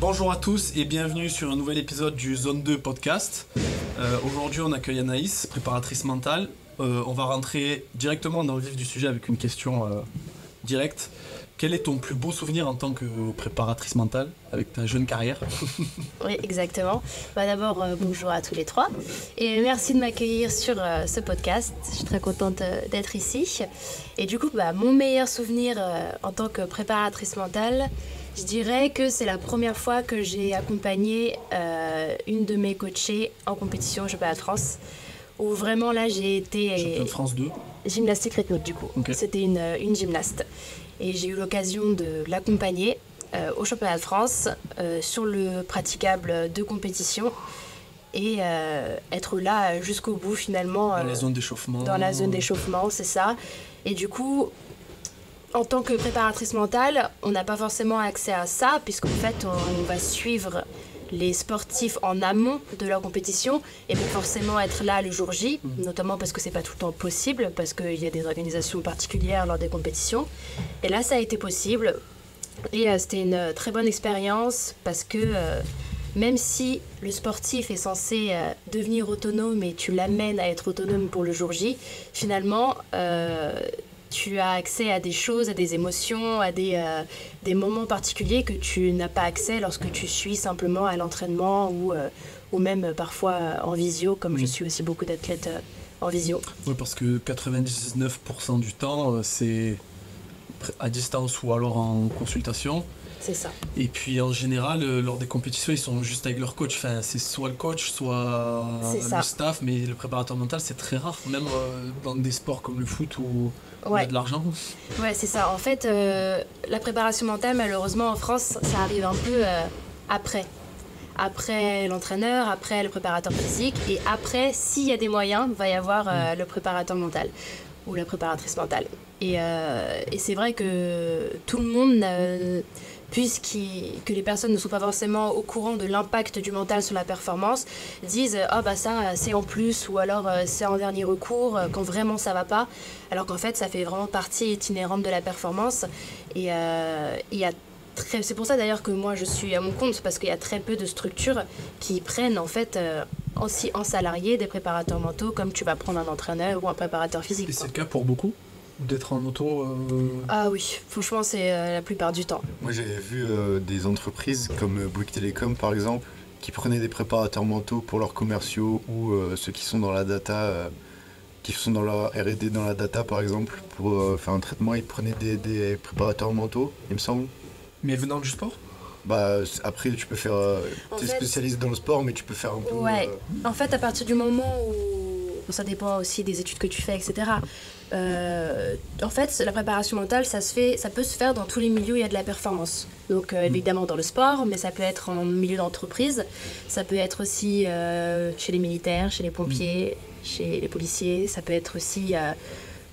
Bonjour à tous et bienvenue sur un nouvel épisode du Zone 2 podcast. Aujourd'hui on accueille Anaïs, préparatrice mentale. On va rentrer directement dans le vif du sujet avec une question directe. Quel est ton plus beau souvenir en tant que préparatrice mentale avec ta jeune carrière? Oui, exactement. D'abord, bonjour à tous les trois et merci de m'accueillir sur ce podcast. Je suis très contente d'être ici. Et du coup, mon meilleur souvenir en tant que préparatrice mentale, je dirais que c'est la première fois que j'ai accompagné une de mes coachées en compétition au championnat de France, où vraiment là j'ai été... Championnat de France 2. Gymnastique rythmique du coup. Okay. C'était une gymnaste. Et j'ai eu l'occasion de l'accompagner au championnat de France sur le praticable de compétition et être là jusqu'au bout finalement. Dans la zone d'échauffement. Dans la zone d'échauffement, c'est ça. Et du coup, en tant que préparatrice mentale, on n'a pas forcément accès à ça puisqu'en fait, on va suivre les sportifs en amont de leur compétition et pas forcément être là le jour J, notamment parce que c'est pas tout le temps possible, parce qu'il y a des organisations particulières lors des compétitions. Et là, ça a été possible. Et c'était une très bonne expérience parce que même si le sportif est censé devenir autonome et tu l'amènes à être autonome pour le jour J, finalement... tu as accès à des choses, à des émotions, à des moments particuliers que tu n'as pas accès lorsque tu suis simplement à l'entraînement ou même parfois en visio, comme je suis aussi beaucoup d'athlètes en visio. Oui, parce que 99% du temps, c'est à distance ou alors en consultation. C'est ça. Et puis en général, lors des compétitions, ils sont juste avec leur coach. Enfin, c'est soit le coach, soit le staff, mais le préparateur mental, c'est très rare, même dans des sports comme le foot où il y a de l'argent. Ouais, c'est ça. En fait, la préparation mentale, malheureusement, en France, ça arrive un peu après. Après l'entraîneur, après le préparateur physique, et après, s'il y a des moyens, il va y avoir le préparateur mental ou la préparatrice mentale. Et c'est vrai que tout le monde... que les personnes ne sont pas forcément au courant de l'impact du mental sur la performance, disent « Ah ça c'est en plus » ou alors « c'est en dernier recours » quand vraiment ça va pas, alors qu'en fait ça fait vraiment partie itinérante de la performance. Et c'est pour ça d'ailleurs que moi je suis à mon compte, parce qu'il y a très peu de structures qui prennent en fait en salarié des préparateurs mentaux comme tu vas prendre un entraîneur ou un préparateur physique. Et c'est le cas pour beaucoup d'être en auto Ah oui, franchement c'est la plupart du temps. Moi j'avais vu des entreprises comme Bouygues Télécom par exemple qui prenaient des préparateurs mentaux pour leurs commerciaux ou ceux qui sont dans la data, qui sont dans la R&D dans la data par exemple pour faire un traitement, ils prenaient des préparateurs mentaux, il me semble. Mais venant du sport ? Après tu peux faire, t'es spécialisé dans le sport mais tu peux faire un peu... Ouais, en fait à partir du moment où... Ça dépend aussi des études que tu fais, etc. En fait, la préparation mentale, ça peut se faire dans tous les milieux où il y a de la performance. Donc évidemment dans le sport, mais ça peut être en milieu d'entreprise, ça peut être aussi chez les militaires, chez les pompiers, chez les policiers, ça peut être aussi,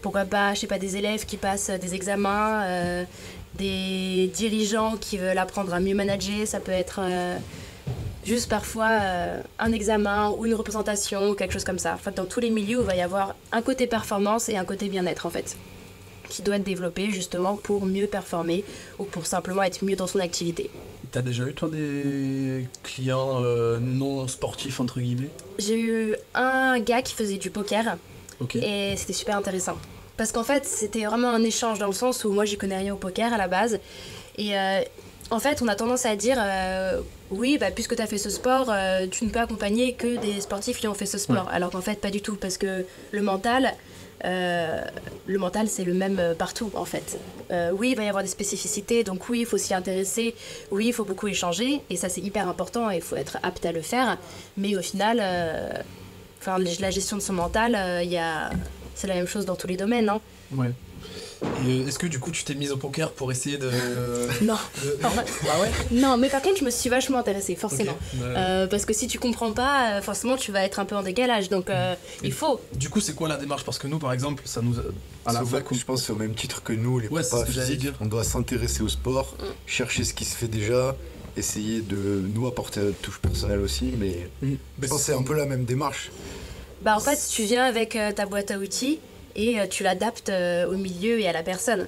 pourquoi pas, des élèves qui passent des examens, des dirigeants qui veulent apprendre à mieux manager, ça peut être... juste parfois un examen ou une représentation ou quelque chose comme ça. En fait, dans tous les milieux, il va y avoir un côté performance et un côté bien-être, en fait, qui doit être développé justement pour mieux performer ou pour simplement être mieux dans son activité. T'as déjà eu, toi, des clients non sportifs, entre guillemets ? J'ai eu un gars qui faisait du poker et c'était super intéressant. Parce qu'en fait, c'était vraiment un échange dans le sens où moi, j'y connais rien au poker à la base. Et... en fait, on a tendance à dire oui, puisque tu as fait ce sport, tu ne peux accompagner que des sportifs qui ont fait ce sport. Ouais. Alors qu'en fait, pas du tout, parce que le mental, c'est le même partout, en fait. Oui, il va y avoir des spécificités, donc oui, il faut s'y intéresser, oui, il faut beaucoup échanger, et ça, c'est hyper important, et il faut être apte à le faire. Mais au final, la gestion de son mental, c'est la même chose dans tous les domaines, hein. Ouais. Et est-ce que du coup tu t'es mise au poker pour essayer de... Non. Ah ouais ? Non, mais par contre je me suis vachement intéressée, forcément. Parce que si tu comprends pas, forcément tu vas être un peu en décalage, donc il faut. Du coup c'est quoi la démarche ? Parce que nous par exemple, ça nous... À la fac, je pense que c'est au même titre que nous, les prépas physiques, on doit s'intéresser au sport, chercher ce qui se fait déjà, essayer de nous apporter notre touche personnelle aussi, mais je pense que c'est un peu la même démarche. En fait, tu viens avec ta boîte à outils, et tu l'adaptes au milieu et à la personne.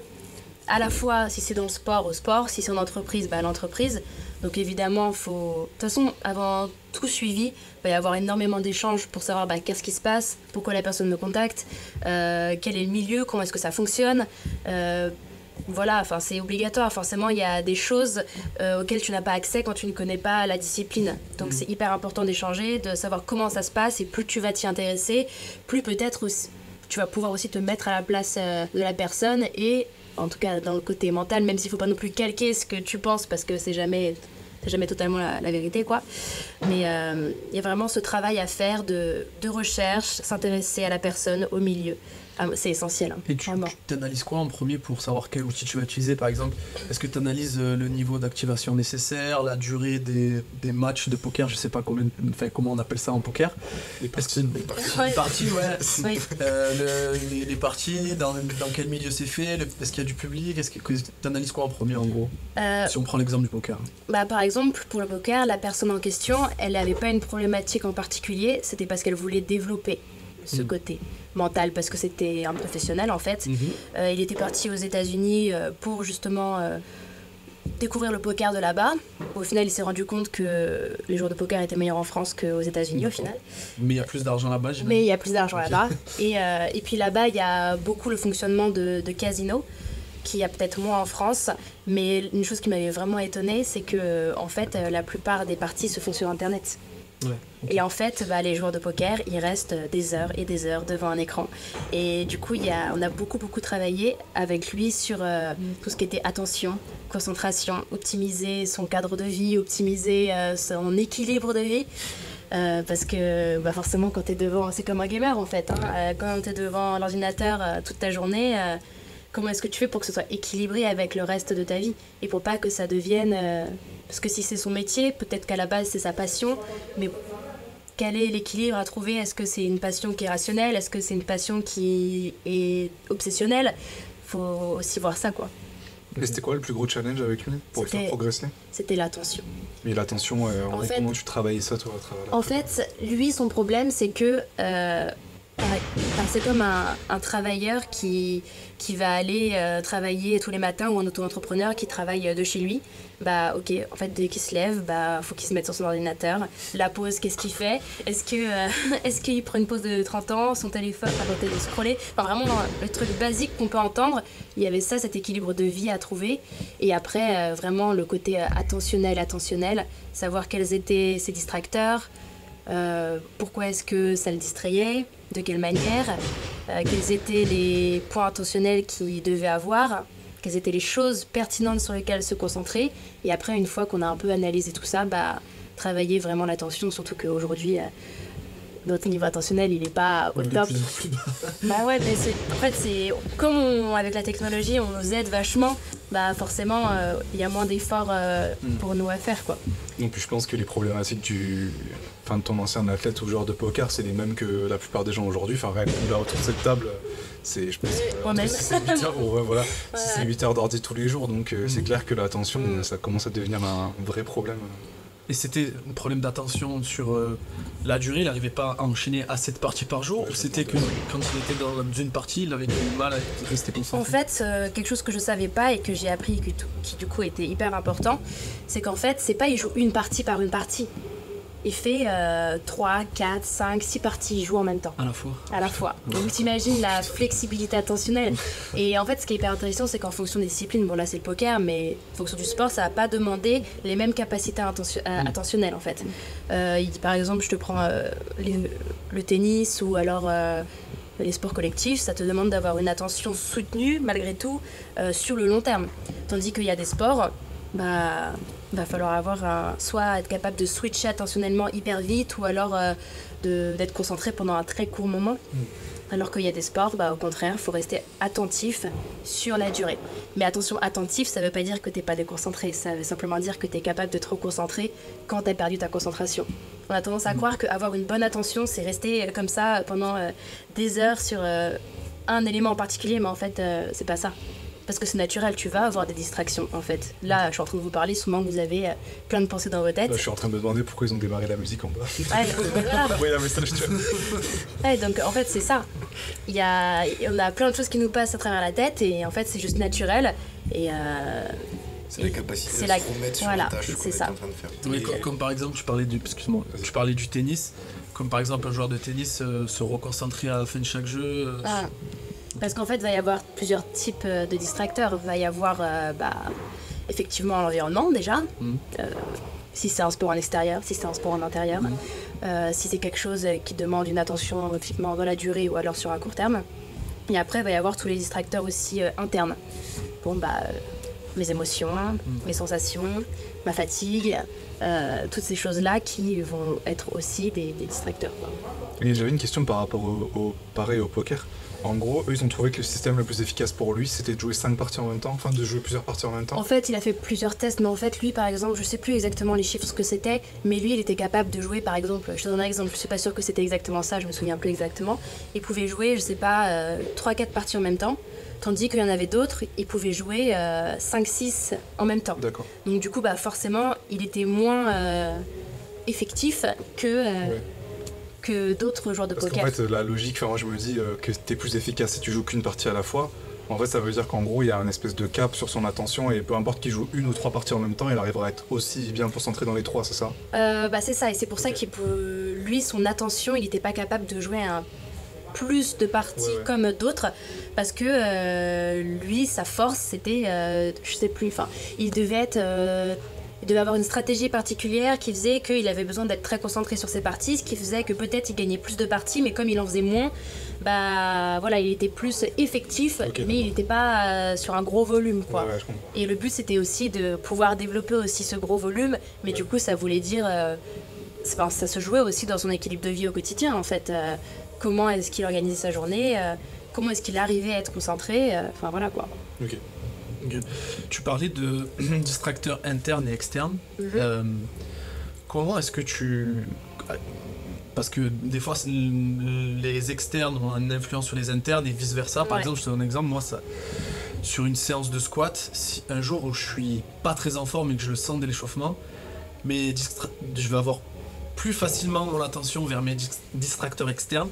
À la fois, si c'est dans le sport, au sport, si c'est en entreprise, à l'entreprise. Donc évidemment, de toute façon, avant tout suivi, il va y avoir énormément d'échanges pour savoir qu'est-ce qui se passe, pourquoi la personne me contacte, quel est le milieu, comment est-ce que ça fonctionne. Voilà, enfin c'est obligatoire. Forcément, il y a des choses auxquelles tu n'as pas accès quand tu ne connais pas la discipline. Donc c'est hyper important d'échanger, de savoir comment ça se passe, et plus tu vas t'y intéresser, plus peut-être aussi, tu vas pouvoir aussi te mettre à la place de la personne, et en tout cas dans le côté mental, même s'il ne faut pas non plus calquer ce que tu penses, parce que c'est jamais totalement la vérité, quoi. Mais il y a vraiment ce travail à faire de recherche, s'intéresser à la personne, au milieu. C'est essentiel. Hein, et tu analyses quoi en premier pour savoir quel outil tu vas utiliser, par exemple? Est-ce que tu analyses le niveau d'activation nécessaire, la durée des matchs de poker, je sais pas comment on appelle ça en poker? Les parties. Les parties, ouais. Oui. Les parties, dans quel milieu c'est fait, est-ce qu'il y a du public, tu analyses quoi en premier en gros? Si on prend l'exemple du poker. Par exemple, pour le poker, la personne en question, elle n'avait pas une problématique en particulier, c'était parce qu'elle voulait développer ce côté mental, parce que c'était un professionnel en fait. Il était parti aux États-Unis pour justement découvrir le poker de là-bas. Au final, il s'est rendu compte que les joueurs de poker étaient meilleurs en France qu'aux États-Unis au final. Mais il y a plus d'argent là-bas, j'imagine. Mais il y a plus d'argent là-bas. Et puis là-bas, il y a beaucoup le fonctionnement de casinos, qu'il y a peut-être moins en France. Mais une chose qui m'avait vraiment étonnée, c'est que en fait, la plupart des parties se font sur Internet. Ouais, okay. Et en fait, les joueurs de poker, ils restent des heures et des heures devant un écran. Et du coup, on a beaucoup travaillé avec lui sur tout ce qui était attention, concentration, optimiser son cadre de vie, optimiser son équilibre de vie. Parce que forcément, quand tu es devant, c'est comme un gamer en fait. Hein. Quand tu es devant l'ordinateur toute ta journée, comment est-ce que tu fais pour que ce soit équilibré avec le reste de ta vie? Et pour pas que ça devienne... parce que si c'est son métier, peut-être qu'à la base c'est sa passion, mais quel est l'équilibre à trouver? Est-ce que c'est une passion qui est rationnelle? Est-ce que c'est une passion qui est obsessionnelle? Faut aussi voir ça, quoi. Et c'était quoi le plus gros challenge avec lui pour le faire progresser? C'était l'attention. Mais l'attention, comment tu travaillais ça toi à travers En fait, lui, son problème, c'est que c'est comme un travailleur qui va aller travailler tous les matins, ou un auto-entrepreneur qui travaille de chez lui. Ok, en fait, dès qu'il se lève, faut qu'il se mette sur son ordinateur. La pause, qu'est-ce qu'il fait? Est-ce qu'il prend une pause de 30 ans, son téléphone, à côté de scroller? Vraiment, le truc basique qu'on peut entendre, il y avait ça, cet équilibre de vie à trouver. Et après, vraiment, le côté attentionnel, savoir quels étaient ses distracteurs, pourquoi est-ce que ça le distrayait, de quelle manière, quels étaient les points attentionnels qu'il devait avoir, quelles étaient les choses pertinentes sur lesquelles se concentrer. Et après, une fois qu'on a un peu analysé tout ça, travailler vraiment l'attention, surtout qu'aujourd'hui, notre niveau attentionnel, il n'est pas au top. Ouais, mais c'est comme avec la technologie, on nous aide vachement, forcément, il y a moins d'efforts pour nous à faire, quoi. Et puis je pense que les problématiques de ton ancien athlète ou joueur de poker, c'est les mêmes que la plupart des gens aujourd'hui. Rien que là, autour de cette table, c'est, je pense, 6-8 heures, voilà, 6-8 heures d'ordi tous les jours. Donc c'est clair que l'attention, ça commence à devenir un vrai problème. Et c'était un problème d'attention sur la durée, il n'arrivait pas à enchaîner à 7 parties par jour, ou c'était que quand il était dans une partie, il avait du mal à rester concentré? En fait, quelque chose que je savais pas et que j'ai appris, qui du coup était hyper important, c'est qu'en fait, c'est pas il joue une partie par une partie. Il fait 3, 4, 5, 6 parties, il joue en même temps. À la fois. Donc t'imagines la flexibilité attentionnelle. Et en fait, ce qui est hyper intéressant, c'est qu'en fonction des disciplines, là c'est le poker, mais en fonction du sport, ça va pas demander les mêmes capacités attentionnelles en fait. Par exemple, je te prends le tennis ou alors les sports collectifs, ça te demande d'avoir une attention soutenue malgré tout sur le long terme. Tandis qu'il y a des sports, va falloir avoir soit être capable de switcher attentionnellement hyper vite, ou alors d'être concentré pendant un très court moment. Alors qu'il y a des sports, au contraire, il faut rester attentif sur la durée. Mais attention, attentif, ça ne veut pas dire que tu n'es pas déconcentré, ça veut simplement dire que tu es capable de te reconcentrer quand tu as perdu ta concentration. On a tendance à croire qu'avoir une bonne attention, c'est rester comme ça pendant des heures sur un élément en particulier, mais en fait, c'est pas ça. Parce que c'est naturel, tu vas avoir des distractions en fait. Là, je suis en train de vous parler, souvent vous avez plein de pensées dans vos têtes. Là, je suis en train de me demander pourquoi ils ont démarré la musique en bas. Oui, la message, tu vois. Donc en fait, c'est ça. On a plein de choses qui nous passent à travers la tête et en fait, c'est juste naturel. Et C'est la capacité c'est à se remettre sur voilà, la tâche qu'on c'est est ça. en train de faire. Oui, Et- comme par exemple, tu parlais du tennis. Comme par exemple un joueur de tennis se reconcentrer à la fin de chaque jeu. Ah. Parce qu'en fait, il va y avoir plusieurs types de distracteurs. Il va y avoir effectivement l'environnement déjà. Si c'est un sport en extérieur, si c'est un sport en intérieur. Si c'est quelque chose qui demande une attention typiquement dans la durée ou alors sur un court terme. Et après, il va y avoir tous les distracteurs aussi internes. Bon, mes émotions, mes sensations, ma fatigue, toutes ces choses-là qui vont être aussi des distracteurs, quoi. Et j'avais une question par rapport pareil au poker. En gros, eux, ils ont trouvé que le système le plus efficace pour lui, c'était de jouer 5 parties en même temps, enfin de jouer plusieurs parties en même temps. En fait, il a fait plusieurs tests, mais en fait, lui, par exemple, je sais plus exactement les chiffres ce que c'était, mais lui, il était capable de jouer, par exemple, je te donne un exemple, je suis pas sûre que c'était exactement ça, je me souviens plus exactement. Il pouvait jouer, je sais pas, 3-4 parties en même temps, tandis qu'il y en avait d'autres, ils pouvaient jouer 5-6 en même temps. D'accord. Donc du coup, forcément, il était moins effectif que d'autres joueurs de Parce poker. qu'en fait, la logique, moi je me dis que t'es plus efficace si tu joues qu'une partie à la fois. En fait, ça veut dire qu'en gros, il y a un espèce de cap sur son attention et peu importe qu'il joue 1 ou 3 parties en même temps, il arrivera à être aussi bien concentré dans les 3, c'est ça? C'est ça, et c'est pour ça qu'il lui, son attention, il n'était pas capable de jouer un plus de parties comme d'autres, parce que lui, sa force, c'était, je sais plus, il devait avoir une stratégie particulière qui faisait qu'il avait besoin d'être très concentré sur ses parties, ce qui faisait que peut-être il gagnait plus de parties, mais comme il en faisait moins, il était plus effectif, mais il n'était pas sur un gros volume, quoi. Ouais, je comprends. Et le but, c'était aussi de pouvoir développer aussi ce gros volume, mais du coup, ça voulait dire, ça se jouait aussi dans son équilibre de vie au quotidien, en fait. Comment est-ce qu'il organisait sa journée, comment est-ce qu'il arrivait à être concentré, voilà quoi. Ok. Tu parlais de distracteurs internes et externes. Comment est-ce que parce que des fois les externes ont une influence sur les internes et vice versa. Par exemple, je te donne un exemple, moi sur une séance de squat, si un jour où je suis pas très en forme et que je le sens dès l'échauffement, je vais avoir plus facilement mon attention vers mes distracteurs externes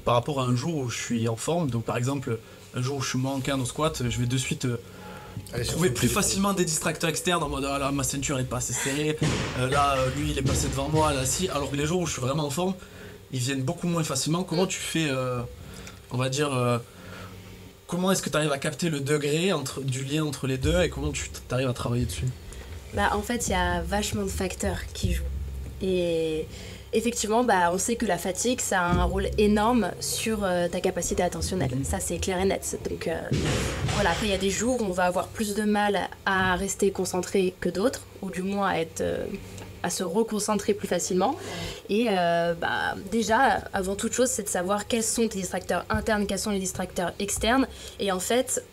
par rapport à un jour où je suis en forme. Donc par exemple, un jour où je suis moins enclin au squat, je vais de suite trouver plus facilement des distracteurs externes en mode ah là ma ceinture est pas assez serrée, lui il est passé devant moi, là si. Alors que les jours où je suis vraiment en forme, ils viennent beaucoup moins facilement. Comment tu fais, on va dire, comment est-ce que tu arrives à capter le degré du lien entre les deux et comment tu arrives à travailler dessus? En fait, il y a vachement de facteurs qui jouent. Et effectivement, on sait que la fatigue, ça a un rôle énorme sur ta capacité attentionnelle. Ça, c'est clair et net. Donc, après, il y a des jours où on va avoir plus de mal à rester concentré que d'autres, ou du moins à se reconcentrer plus facilement. Et déjà, avant toute chose, c'est de savoir quels sont tes distracteurs internes, quels sont les distracteurs externes. Et en fait,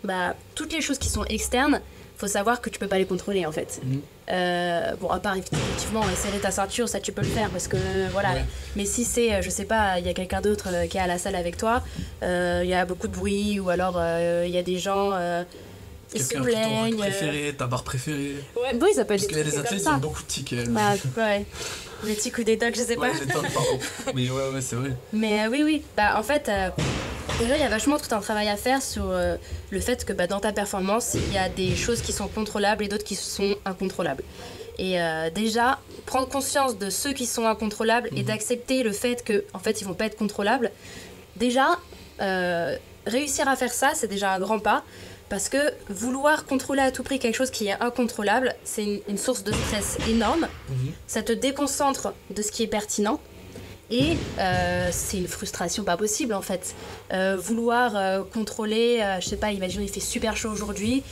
toutes les choses qui sont externes, faut savoir que tu peux pas les contrôler en fait. À part effectivement serrer ta ceinture, ça tu peux le faire parce que voilà. Ouais. Mais si c'est, je sais pas, il y a quelqu'un d'autre qui est à la salle avec toi, il y a beaucoup de bruit ou alors il y a des gens qui se plaignent. Ton préféré, ta barre préférée. Ouais, oui, ça peut être. Parce qu'il y a des athlètes qui ont beaucoup de tics. Ouais. Des tics ou des tocs, je sais pas. Des tocs, pardon. Mais ouais, c'est vrai. Mais oui. En fait. Déjà, il y a vachement tout un travail à faire sur le fait que dans ta performance, il y a des choses qui sont contrôlables et d'autres qui sont incontrôlables. Et déjà, prendre conscience de ceux qui sont incontrôlables et d'accepter le fait qu'en fait, ils vont pas être contrôlables. Déjà, réussir à faire ça, c'est déjà un grand pas. Parce que vouloir contrôler à tout prix quelque chose qui est incontrôlable, c'est une source de stress énorme. Ça te déconcentre de ce qui est pertinent. Et c'est une frustration pas possible en fait. Vouloir contrôler, je sais pas, imagine il fait super chaud aujourd'hui,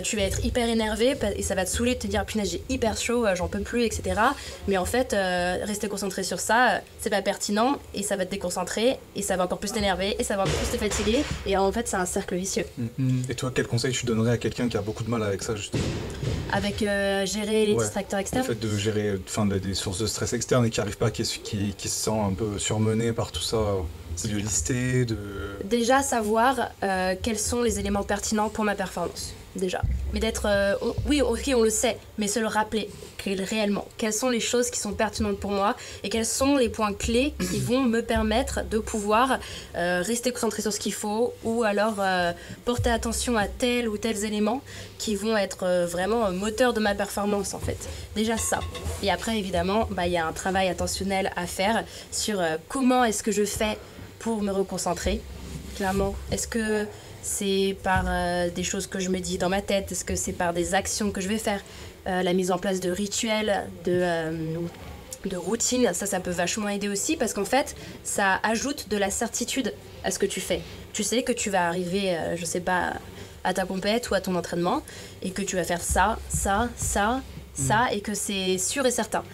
tu vas être hyper énervé et ça va te saouler de te dire punaise j'ai hyper chaud, j'en peux plus, etc. Mais en fait, rester concentré sur ça, c'est pas pertinent et ça va te déconcentrer et ça va encore plus t'énerver et ça va encore plus te fatiguer et en fait c'est un cercle vicieux. Et toi, quel conseil tu donnerais à quelqu'un qui a beaucoup de mal avec ça justement? Avec gérer les distracteurs externes. Le fait de gérer des sources de stress externes et qui n'arrive pas, qui se sent un peu surmené par tout ça. C'est de lister, de... Déjà savoir quels sont les éléments pertinents pour ma performance. déjà. Mais d'être... oui, ok, on le sait, mais se le rappeler réellement. Quelles sont les choses qui sont pertinentes pour moi et quels sont les points clés qui vont me permettre de pouvoir rester concentré sur ce qu'il faut ou alors porter attention à tels ou tels éléments qui vont être vraiment moteur de ma performance en fait. Déjà ça. Et après évidemment, il y a un travail attentionnel à faire sur comment est-ce que je fais pour me reconcentrer. Clairement, est-ce que c'est par des choses que je me dis dans ma tête? Est-ce que c'est par des actions que je vais faire? La mise en place de rituels, de routines, ça peut vachement aider aussi parce qu'en fait, ça ajoute de la certitude à ce que tu fais. Tu sais que tu vas arriver, je sais pas, à ta compète ou à ton entraînement et que tu vas faire ça, et que c'est sûr et certain.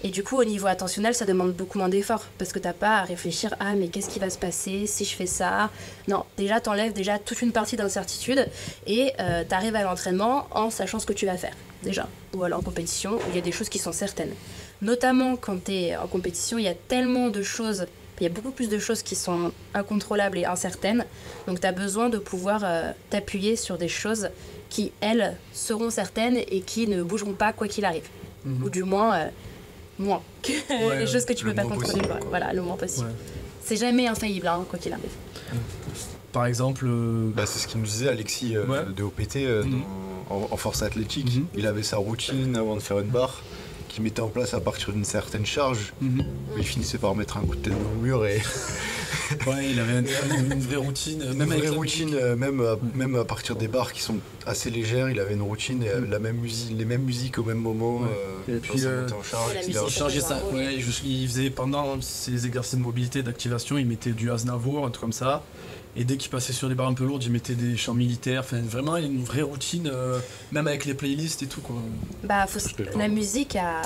Et du coup, au niveau attentionnel, ça demande beaucoup moins d'efforts parce que t'as pas à réfléchir « Ah, mais qu'est-ce qui va se passer si je fais ça ?» Non, déjà, t'enlèves déjà toute une partie d'incertitude et t'arrives à l'entraînement en sachant ce que tu vas faire, déjà. Ou alors en compétition, où il y a des choses qui sont certaines. Notamment quand t'es en compétition, il y a tellement de choses, il y a beaucoup plus de choses qui sont incontrôlables et incertaines. Donc t'as besoin de pouvoir t'appuyer sur des choses qui, elles, seront certaines et qui ne bougeront pas quoi qu'il arrive. Ou du moins... moins que les choses que tu peux pas contrôler. Voilà, le moins possible. Ouais. C'est jamais infaillible, hein, quoi qu'il arrive. Par exemple... c'est ce qu'il nous disait Alexis de OPT en force athlétique. Il avait sa routine avant de faire une barre qu'il mettait en place à partir d'une certaine charge. Il finissait par mettre un coup de tête dans le mur et... Ouais, il avait une vraie routine. Même à partir des barres qui sont assez légères, il avait une routine et les mêmes musiques au même moment. Et puis en charge, il faisait pendant ses exercices de mobilité, d'activation, il mettait du Aznavour, un truc comme ça. Et dès qu'il passait sur des barres un peu lourdes, il mettait des chants militaires. Enfin, vraiment, il y a une vraie routine, même avec les playlists et tout, quoi. La musique a...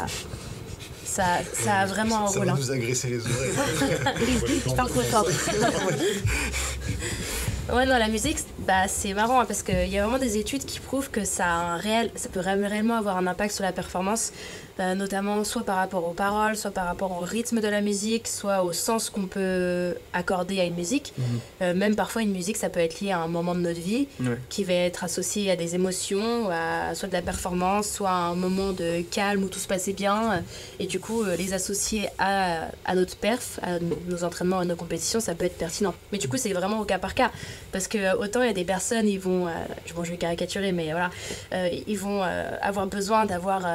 Ça a vraiment un rôle. Ça va nous agresser les oreilles. Je parle trop fort. Ouais, non, la musique, c'est marrant parce qu'il y a vraiment des études qui prouvent que ça peut réellement avoir un impact sur la performance, notamment soit par rapport aux paroles, soit par rapport au rythme de la musique, soit au sens qu'on peut accorder à une musique. Même parfois, une musique, ça peut être lié à un moment de notre vie qui va être associé à des émotions, à soit de la performance, soit à un moment de calme où tout se passait bien. Et du coup, les associer à notre perf, à nos entraînements, à nos compétitions, ça peut être pertinent. Mais du coup, c'est vraiment au cas par cas. Parce que autant il y a des personnes, ils vont, je vais caricaturer, mais voilà, ils vont avoir besoin d'avoir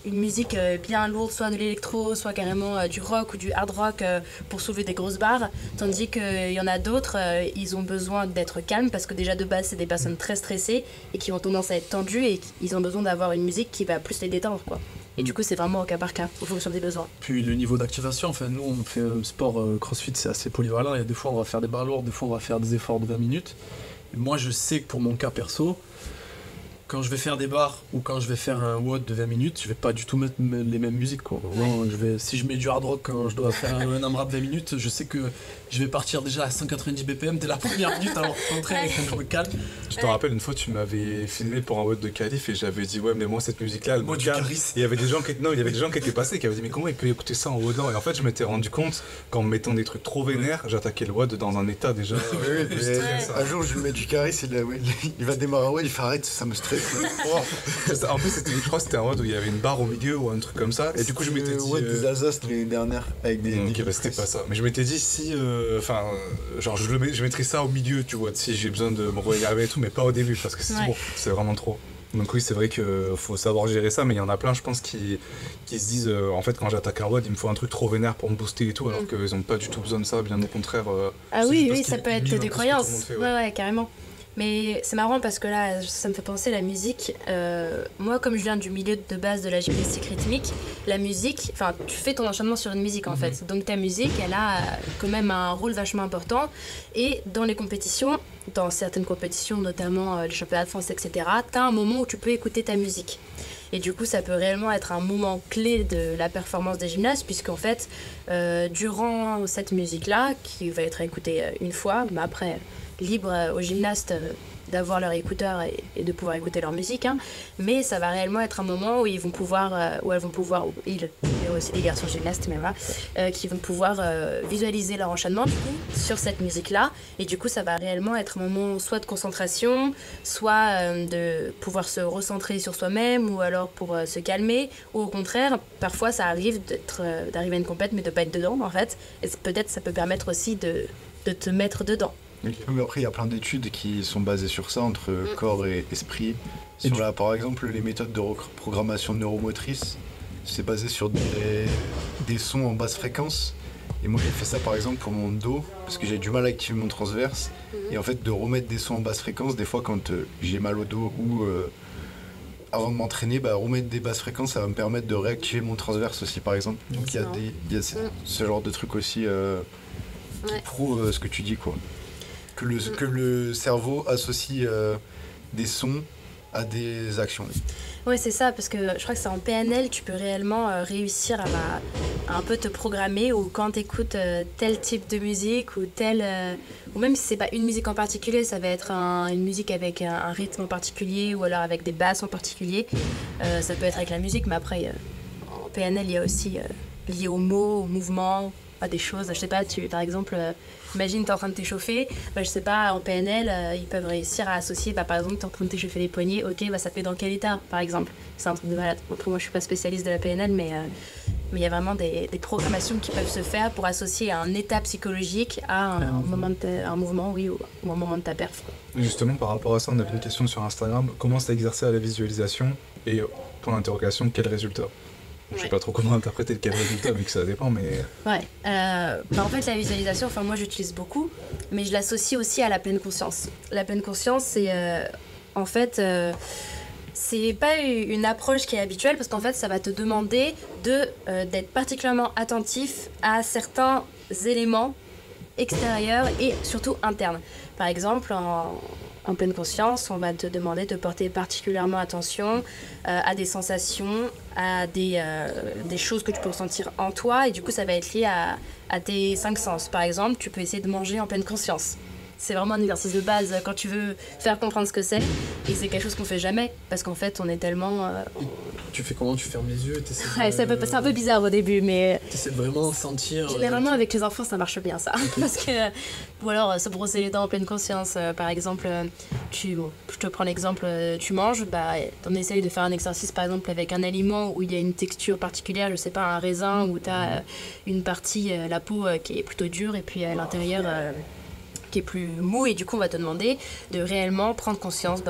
une musique bien lourde, soit de l'électro, soit carrément du rock ou du hard rock pour soulever des grosses barres, tandis qu'il y en a d'autres, ils ont besoin d'être calmes parce que déjà de base c'est des personnes très stressées et qui ont tendance à être tendues et ils ont besoin d'avoir une musique qui va plus les détendre, quoi. Et du coup, c'est vraiment au cas par cas, en fonction des besoins. Puis le niveau d'activation, enfin, nous, on fait sport crossfit, c'est assez polyvalent. Il y a des fois, on va faire des barres lourdes, des fois, on va faire des efforts de 20 minutes. Et moi, je sais que pour mon cas perso, quand je vais faire des barres ou quand je vais faire un WOD de 20 minutes, je vais pas du tout mettre les mêmes musiques, quoi. Vraiment, si je mets du hard rock quand je dois faire un AMRAP 20 minutes, je sais que je vais partir déjà à 190 BPM dès la première minute alors que rentrer avec un me calme. Je te rappelle, une fois, tu m'avais filmé pour un WOD de qualif et j'avais dit, ouais, mais moi, cette musique-là, elle me calme. Il y avait des gens qui étaient passés qui avaient dit, mais comment il peut écouter ça en WOD là? Et en fait, je m'étais rendu compte qu'en me mettant des trucs trop vénères, j'attaquais le WOD dans un état déjà. Un jour, je lui mets du charisme, il va démarrer un WOD, il fait arrête, ça me stresse. En plus, je crois que c'était un WOD où il y avait une barre au milieu ou un truc comme ça. Et du coup, je m'étais dit. Ouais, des Alsace l'année dernière avec des. Ok, c'était pas ça. Mais je m'étais dit si. Genre, je mettrais ça au milieu, tu vois, si j'ai besoin de me regarder et tout, mais pas au début parce que c'est trop. C'est vraiment trop. Donc, oui, c'est vrai qu'il faut savoir gérer ça, mais il y en a plein, je pense, qui se disent en fait, quand j'attaque un WOD, il me faut un truc trop vénère pour me booster et tout, alors qu'ils n'ont pas du tout besoin de ça, bien au contraire. Ah oui, ça peut être des croyances. Ouais, carrément. Mais c'est marrant parce que là, ça me fait penser la musique. Moi, comme je viens du milieu de base de la gymnastique rythmique, la musique, enfin, tu fais ton enchaînement sur une musique en fait. Donc ta musique, elle a quand même un rôle vachement important. Et dans les compétitions, dans certaines compétitions, notamment les championnats de France, etc., t'as un moment où tu peux écouter ta musique. Et du coup, ça peut réellement être un moment clé de la performance des gymnastes, puisqu'en fait, durant cette musique-là, qui va être écoutée une fois, mais après, libre aux gymnastes d'avoir leur écouteur et de pouvoir écouter leur musique, hein. Mais ça va réellement être un moment où ils vont pouvoir, il y a aussi des garçons gymnastes, mais voilà, qui vont pouvoir visualiser leur enchaînement du coup, sur cette musique-là. Et du coup, ça va réellement être un moment soit de concentration, soit de pouvoir se recentrer sur soi-même, ou alors pour se calmer, ou au contraire, parfois ça arrive d'arriver à une compète, mais de pas être dedans en fait. Et peut-être ça peut permettre aussi de te mettre dedans. Mais après, il y a plein d'études qui sont basées sur ça, entre corps et esprit. Par exemple, les méthodes de reprogrammation neuromotrice, c'est basé sur des sons en basse fréquence. Et moi, j'ai fait ça, par exemple, pour mon dos, parce que j'ai du mal à activer mon transverse. Et en fait, de remettre des sons en basse fréquence, des fois, quand j'ai mal au dos ou avant de m'entraîner, remettre des basses fréquences, ça va me permettre de réactiver mon transverse aussi, par exemple. Donc, il y a ce genre de truc aussi qui prouve ce que tu dis, quoi. Que le cerveau associe des sons à des actions. Oui, c'est ça, parce que je crois que c'est en PNL, tu peux réellement réussir à un peu te programmer, ou quand tu écoutes tel type de musique, ou ou même si c'est pas une musique en particulier, ça va être une musique avec un rythme en particulier, ou alors avec des basses en particulier. Ça peut être avec la musique, mais après, en PNL, il y a aussi lié aux mots, aux mouvements, à des choses. Je sais pas, par exemple, imagine tu es en train de t'échauffer, je sais pas, en PNL, ils peuvent réussir à associer, par exemple, tu es en train de t'échauffer les poignets, ok, ça te fait dans quel état, par exemple. C'est un truc de malade. Après, moi, je suis pas spécialiste de la PNL, mais il y a vraiment des programmations qui peuvent se faire pour associer un état psychologique à un mouvement, oui, ou un moment de ta perf. Justement, par rapport à ça, on avait une question sur Instagram. Comment s'est exercé à la visualisation et, pour l'interrogation, quel résultat? Je sais pas trop comment interpréter quel résultat, vu que ça dépend, mais... Ouais, en fait, la visualisation, moi, j'utilise beaucoup, mais je l'associe aussi à la pleine conscience. La pleine conscience, c'est, en fait... c'est pas une approche qui est habituelle, parce qu'en fait, ça va te demander d'être particulièrement attentif à certains éléments extérieurs et surtout internes. Par exemple, en pleine conscience, on va te demander de porter particulièrement attention à des sensations, à des choses que tu peux ressentir en toi, et du coup, ça va être lié à tes 5 sens. Par exemple, tu peux essayer de manger en pleine conscience. C'est vraiment un exercice de base quand tu veux faire comprendre ce que c'est. Et c'est quelque chose qu'on fait jamais, parce qu'en fait, on est tellement... Tu fais comment? Tu fermes les yeux? Ouais, c'est un peu bizarre au début, mais... T'essaies de vraiment sentir... Généralement, avec les enfants, ça marche bien, ça. Parce que... Ou alors, se brosser les dents en pleine conscience. Par exemple, je te prends l'exemple, tu manges, on essaye de faire un exercice, par exemple, avec un aliment où il y a une texture particulière, je sais pas, un raisin, où t'as une partie, la peau, qui est plutôt dure, et puis à l'intérieur... qui est plus mou, et du coup on va te demander de réellement prendre conscience,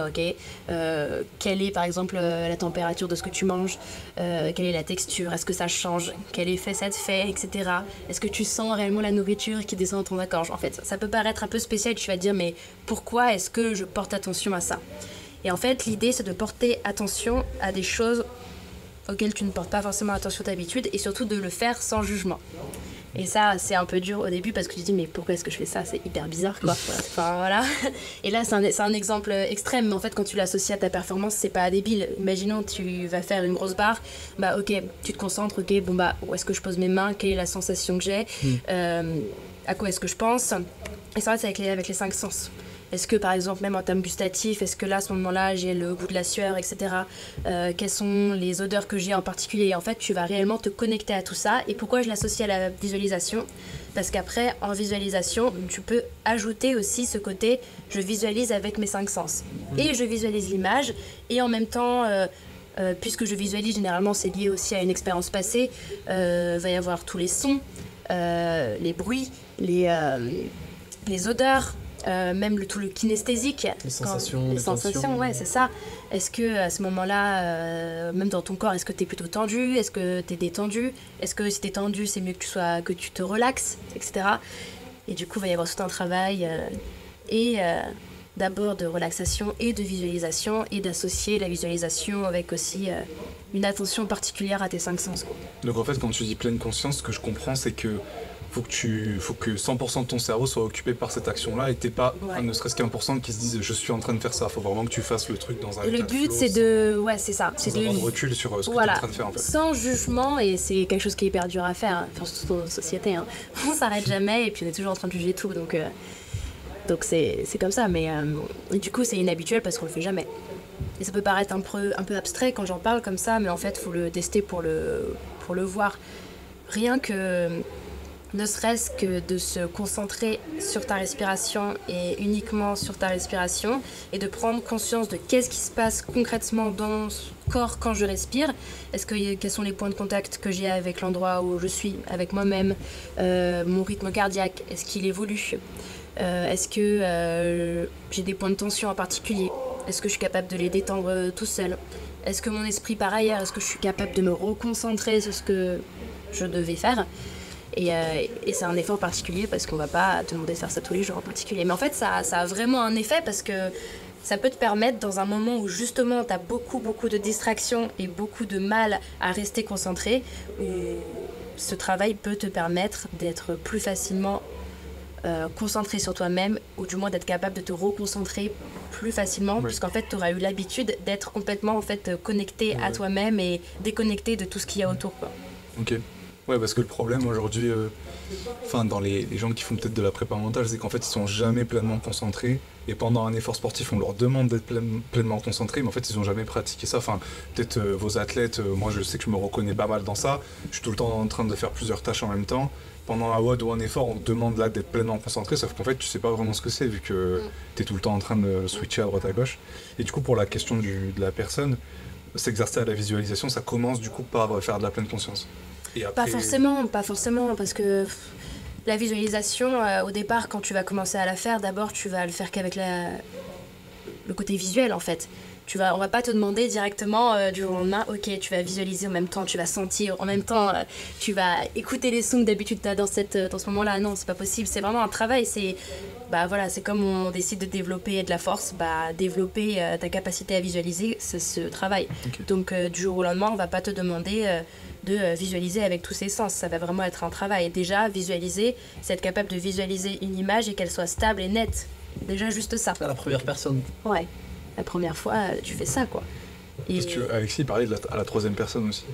quelle est par exemple la température de ce que tu manges, quelle est la texture, est-ce que ça change, quel effet ça te fait, etc. Est-ce que tu sens réellement la nourriture qui descend dans ton gorge? En fait, ça peut paraître un peu spécial, tu vas te dire mais pourquoi est-ce que je porte attention à ça? Et en fait l'idée c'est de porter attention à des choses auxquelles tu ne portes pas forcément attention d'habitude, et surtout de le faire sans jugement. Et ça, c'est un peu dur au début, parce que tu te dis, mais pourquoi est-ce que je fais ça? C'est hyper bizarre, quoi. Enfin, voilà. Et là, c'est un exemple extrême, mais en fait, quand tu l'associes à ta performance, c'est pas débile. Imaginons, tu vas faire une grosse barre, ok, tu te concentres, ok, où est-ce que je pose mes mains? Quelle est la sensation que j'ai? À quoi est-ce que je pense? Et ça, c'est avec les 5 sens. Est-ce que, par exemple, même en termes gustatifs, est-ce que là, à ce moment-là, j'ai le goût de la sueur, etc. Quelles sont les odeurs que j'ai en particulier? En fait, tu vas réellement te connecter à tout ça. Et pourquoi je l'associe à la visualisation? Parce qu'après, en visualisation, tu peux ajouter aussi ce côté « je visualise avec mes 5 sens ». Et je visualise l'image, et en même temps... puisque je visualise, généralement, c'est lié aussi à une expérience passée. Va y avoir tous les sons, les bruits, les odeurs, même tout le kinesthésique. Les sensations, ouais, c'est ça. Est-ce que à ce moment-là, même dans ton corps, est-ce que tu es plutôt tendu? Est-ce que tu es détendu? Est-ce que si tu es tendu, c'est mieux que tu te relaxes, etc. Et du coup, il va y avoir tout un travail d'abord de relaxation et de visualisation, et d'associer la visualisation avec aussi une attention particulière à tes 5 sens. Donc en fait, quand tu dis pleine conscience, ce que je comprends, c'est que faut que 100% de ton cerveau soit occupé par cette action-là, et t'es pas ne serait-ce qu'1% qui se disent je suis en train de faire ça. Faut vraiment que tu fasses le truc dans un état de flow. Le but, c'est de... Ouais, c'est ça. C'est de prendre recul sur ce que t'es en train de faire, en fait. Sans jugement, et c'est quelque chose qui est hyper dur à faire, surtout dans notre société. On s'arrête jamais, et puis on est toujours en train de juger tout, donc Donc c'est comme ça, mais du coup c'est inhabituel parce qu'on le fait jamais. Et ça peut paraître un peu abstrait quand j'en parle comme ça, mais en fait il faut le tester pour le voir. Rien que, ne serait-ce que de se concentrer sur ta respiration et uniquement sur ta respiration, et de prendre conscience de qu'est-ce qui se passe concrètement dans mon corps quand je respire. Quels sont les points de contact que j'ai avec l'endroit où je suis, avec moi-même, mon rythme cardiaque, est-ce qu'il évolue ? Est-ce que j'ai des points de tension en particulier ? Est-ce que je suis capable de les détendre tout seul ? Est-ce que mon esprit par ailleurs, est-ce que je suis capable de me reconcentrer sur ce que je devais faire ? Et c'est un effort particulier parce qu'on va pas te demander de faire ça tous les jours en particulier. Mais en fait, ça a vraiment un effet parce que ça peut te permettre, dans un moment où justement tu as beaucoup de distractions et beaucoup de mal à rester concentré, où ce travail peut te permettre d'être plus facilement concentré sur toi-même, ou du moins d'être capable de te reconcentrer plus facilement, puisqu'en fait tu auras eu l'habitude d'être complètement connecté à toi-même et déconnecté de tout ce qu'il y a autour, quoi. Ok. Ouais, parce que le problème aujourd'hui, dans les gens qui font peut-être de la prépa mentale, c'est qu'en fait ils sont jamais pleinement concentrés, et pendant un effort sportif on leur demande d'être pleinement concentrés, mais en fait ils ont jamais pratiqué ça. Enfin, peut-être vos athlètes, moi je sais que je me reconnais pas mal dans ça, je suis tout le temps en train de faire plusieurs tâches en même temps. Pendant un WOD ou un effort, on te demande là d'être pleinement concentré, sauf qu'en fait tu sais pas vraiment ce que c'est, vu que t'es tout le temps en train de switcher à droite à gauche. Et du coup, pour la question de la personne, s'exercer à la visualisation, ça commence du coup par faire de la pleine conscience. Et après... Pas forcément, parce que la visualisation, au départ, quand tu vas commencer à la faire, d'abord tu vas le faire qu'avec le côté visuel en fait. On va pas te demander directement du jour au lendemain, ok, tu vas visualiser en même temps, tu vas sentir, en même temps, tu vas écouter les sons que d'habitude tu as dans ce moment-là. Non, c'est pas possible, c'est vraiment un travail. C'est comme on décide de développer de la force, développer ta capacité à visualiser, c'est ce travail. Okay. Donc du jour au lendemain, on va pas te demander de visualiser avec tous ses sens. Ça va vraiment être un travail. Et déjà, visualiser, c'est être capable de visualiser une image et qu'elle soit stable et nette. Déjà, juste ça. À la première personne. Ouais. La première fois, tu fais ça, quoi. Et... Alexis parlait à la troisième personne aussi.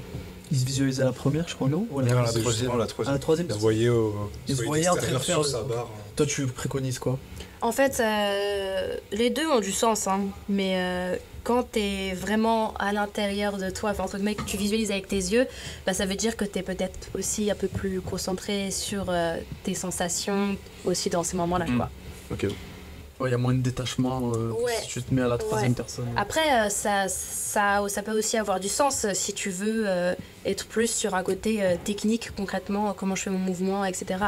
Il se visualisait à la première, je crois, non? Ou à la troisième. À la troisième. Il se voyait en train de faire sa barre. Toi, tu préconises quoi? En fait, les deux ont du sens, hein. Mais quand t'es vraiment à l'intérieur de toi, entre guillemets, que tu visualises avec tes yeux, ça veut dire que t'es peut-être aussi un peu plus concentré sur tes sensations aussi dans ces moments-là, quoi. Ok. Il y a moins de détachement si tu te mets à la troisième personne. Après, ça peut aussi avoir du sens si tu veux être plus sur un côté technique, concrètement, comment je fais mon mouvement, etc.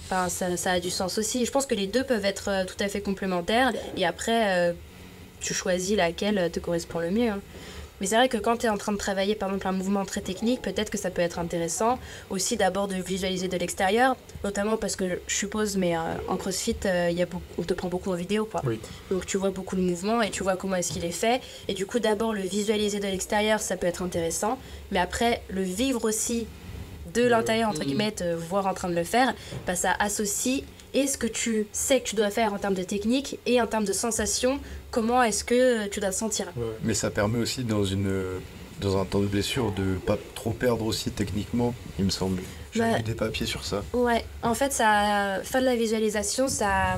Enfin, ça a du sens aussi. Je pense que les deux peuvent être tout à fait complémentaires. Et après, tu choisis laquelle te correspond le mieux, hein. Mais c'est vrai que quand tu es en train de travailler par exemple un mouvement très technique, peut-être que ça peut être intéressant aussi d'abord de visualiser de l'extérieur, notamment parce que je suppose, mais en CrossFit, on te prend beaucoup en vidéo, quoi. Oui. Donc tu vois beaucoup le mouvement et tu vois comment est-ce qu'il est fait. Et du coup, d'abord le visualiser de l'extérieur, ça peut être intéressant, mais après le vivre aussi de l'intérieur, entre guillemets, te voir en train de le faire, ça associe et ce que tu sais que tu dois faire en termes de technique et en termes de sensation, comment est-ce que tu dois te sentir. Mais ça permet aussi dans un temps de blessure de pas trop perdre aussi techniquement, il me semble. J'ai lu des papiers sur ça. Ouais, en fait, faire de la visualisation, ça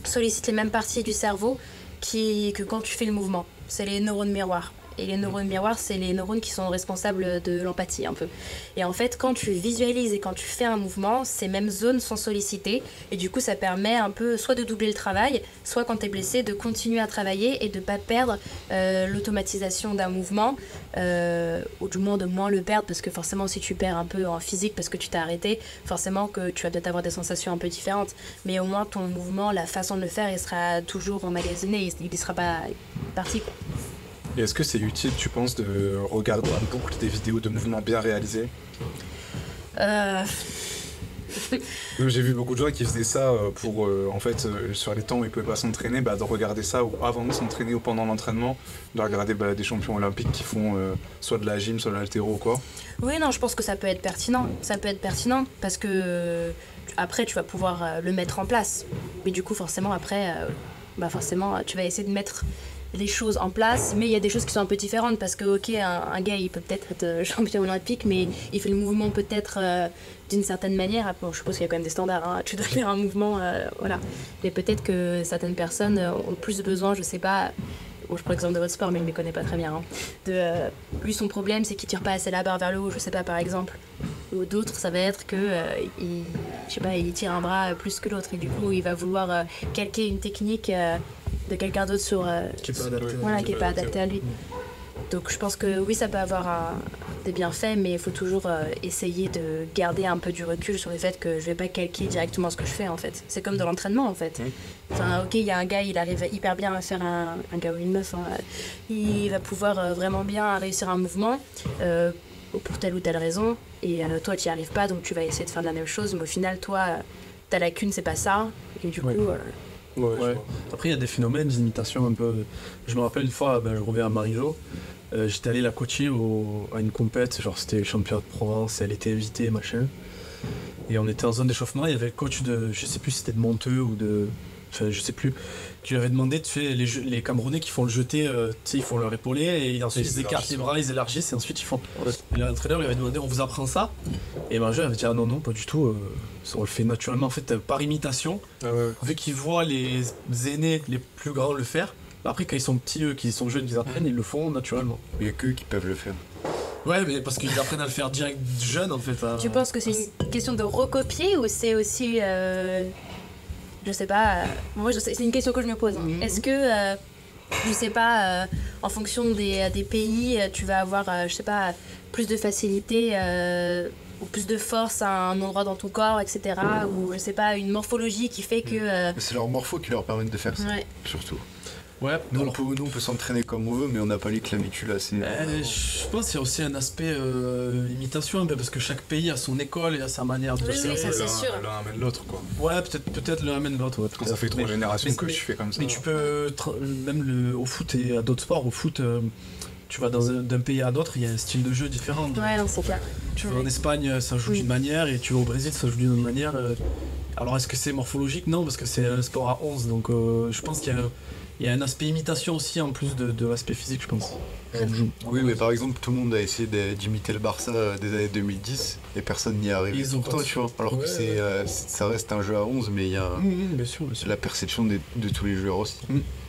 sollicite les mêmes parties du cerveau que quand tu fais le mouvement. C'est les neurones miroirs. Et les neurones miroirs, c'est les neurones qui sont responsables de l'empathie un peu. Et en fait, quand tu visualises et quand tu fais un mouvement, ces mêmes zones sont sollicitées. Et du coup, ça permet un peu soit de doubler le travail, soit quand tu es blessé, de continuer à travailler et de ne pas perdre l'automatisation d'un mouvement, ou du moins de moins le perdre, parce que forcément, si tu perds un peu en physique parce que tu t'es arrêté, forcément que tu vas peut-être avoir des sensations un peu différentes. Mais au moins, ton mouvement, la façon de le faire, il sera toujours emmagasiné, il ne sera pas parti, quoi. Et est-ce que c'est utile, tu penses, de regarder en boucle des vidéos de mouvements bien réalisés? J'ai vu beaucoup de gens qui faisaient ça pour, sur les temps où ils ne pouvaient pas s'entraîner, de regarder ça avant de s'entraîner ou pendant l'entraînement, de regarder des champions olympiques qui font soit de la gym, soit de l'haltéro ou quoi. Oui, non, je pense que ça peut être pertinent. Ça peut être pertinent parce que après, tu vas pouvoir le mettre en place. Mais du coup, forcément, après, forcément, tu vas essayer de mettre les choses en place, mais il y a des choses qui sont un peu différentes parce que ok, un gars il peut peut-être être champion olympique, mais il fait le mouvement peut-être d'une certaine manière. Bon, je suppose qu'il y a quand même des standards, hein. Tu dois faire un mouvement, voilà. Mais peut-être que certaines personnes ont plus besoin, je sais pas. Bon, je prends l'exemple de votre sport, mais il ne me connaît pas très bien. Hein. Lui, son problème, c'est qu'il tire pas assez la barre vers le haut, je sais pas, par exemple. Ou d'autres, ça va être que je sais pas, il tire un bras plus que l'autre et du coup, il va vouloir calquer une technique de quelqu'un d'autre sur Qui est pas adapté. voilà, qui est pas adapté à lui. Donc je pense que oui, ça peut avoir des bienfaits, mais il faut toujours essayer de garder un peu du recul sur le fait que je vais pas calquer directement ce que je fais en fait. C'est comme de l'entraînement en fait. Enfin, ok, il y a un gars, il arrive hyper bien à faire un gars ou une meuf, hein, il va pouvoir vraiment bien réussir un mouvement pour telle ou telle raison, et toi tu n'y arrives pas, donc tu vas essayer de faire de la même chose, mais au final, toi, ta lacune, c'est pas ça, et du coup... Ouais. Après, il y a des phénomènes d'imitation un peu. Je me rappelle une fois, je reviens à Marie-Jo, j'étais allé la coacher à une compète, genre c'était le championnat de Provence, elle était invitée, machin. Et on était en zone d'échauffement, il y avait le coach de, je sais plus si c'était de Monteux ou de. Enfin, je sais plus, qui lui avait demandé, tu sais, les Camerounais qui font le jeté, tu sais, ils font leur épaulé et ensuite ils écartent les bras, ils élargissent et ensuite ils font. Et l'entraîneur lui avait demandé, on vous apprend ça? Et Marie-Jo avait dit, ah non, pas du tout, on le fait naturellement, en fait, par imitation. Vu qu'ils voient les aînés, les plus grands le faire, après quand ils sont petits, eux, qui sont jeunes, qu'ils apprennent, ils le font naturellement. Il n'y a qu'eux qui peuvent le faire. Ouais, mais parce qu'ils apprennent à le faire direct jeune en fait. Tu penses que c'est une question de recopier ou c'est aussi. Je sais pas. Moi, c'est une question que je me pose. Est-ce que. Je sais pas, en fonction des pays, tu vas avoir, je sais pas, plus de facilité ou plus de force à un endroit dans ton corps, etc. Ou je sais pas, une morphologie qui fait que. C'est leur morpho qui leur permet de faire ça, surtout. Ouais, nous, on peut s'entraîner comme on veut, mais on n'a pas les clavicules assez. Je pense qu'il y a aussi un aspect imitation, un peu, parce que chaque pays a son école et a sa manière de faire. Oui, ça c'est sûr. L'un amène l'autre, quoi. Ouais, peut-être l'un amène l'autre. Ouais, quand ça fait 3 générations que je fais comme ça. Mais tu peux, même au foot et à d'autres sports, au foot, tu vas d'un pays à l'autre, il y a un style de jeu différent. Ouais, non, c'est clair. Tu vas en Espagne, ça joue d'une manière, et tu vas au Brésil, ça joue d'une autre manière. Alors est-ce que c'est morphologique? Non, parce que c'est un sport à 11, donc je pense qu'il y a un aspect imitation aussi en plus de l'aspect physique, je pense. Oui, mais par exemple, tout le monde a essayé d'imiter le Barça des années 2010 et personne n'y est arrivé. Ils ont pourtant, tu vois. Alors que ça reste un jeu à 11, mais il y a bien sûr. la perception de tous les joueurs aussi.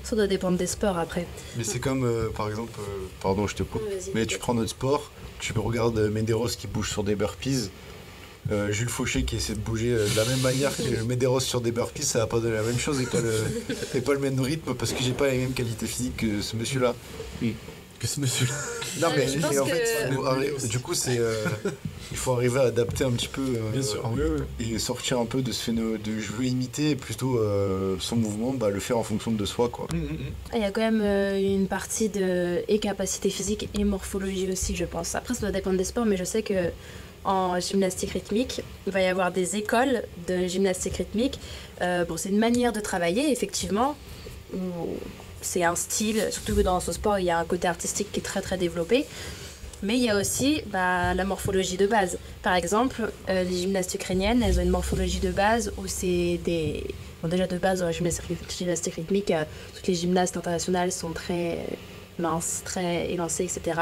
Ça doit dépendre des sports après. Mais c'est comme, par exemple, pardon, je te coupe, mais tu prends notre sport, tu regardes Medeiros qui bouge sur des burpees. Jules Fauché qui essaie de bouger de la même manière que Medeiros sur des burpees, ça va pas donner la même chose et pas le même rythme parce que j'ai pas les mêmes qualités physiques que ce monsieur-là. Que ce monsieur-là. Non mais en fait, du coup il faut arriver à adapter un petit peu et sortir un peu de ce phénomène de je veux imiter et plutôt son mouvement, le faire en fonction de soi, quoi. Il y a quand même une partie de capacité physique et morphologie aussi, je pense. Après ça doit dépendre des sports, mais je sais que en gymnastique rythmique, il va y avoir des écoles de gymnastique rythmique. C'est une manière de travailler, effectivement. C'est un style, surtout que dans ce sport, il y a un côté artistique qui est très très développé. Mais il y a aussi la morphologie de base. Par exemple, les gymnastes ukrainiennes, elles ont une morphologie de base où c'est des... Bon, déjà de base, dans la gymnastique rythmique, toutes les gymnastes internationales sont très minces, très élancées, etc.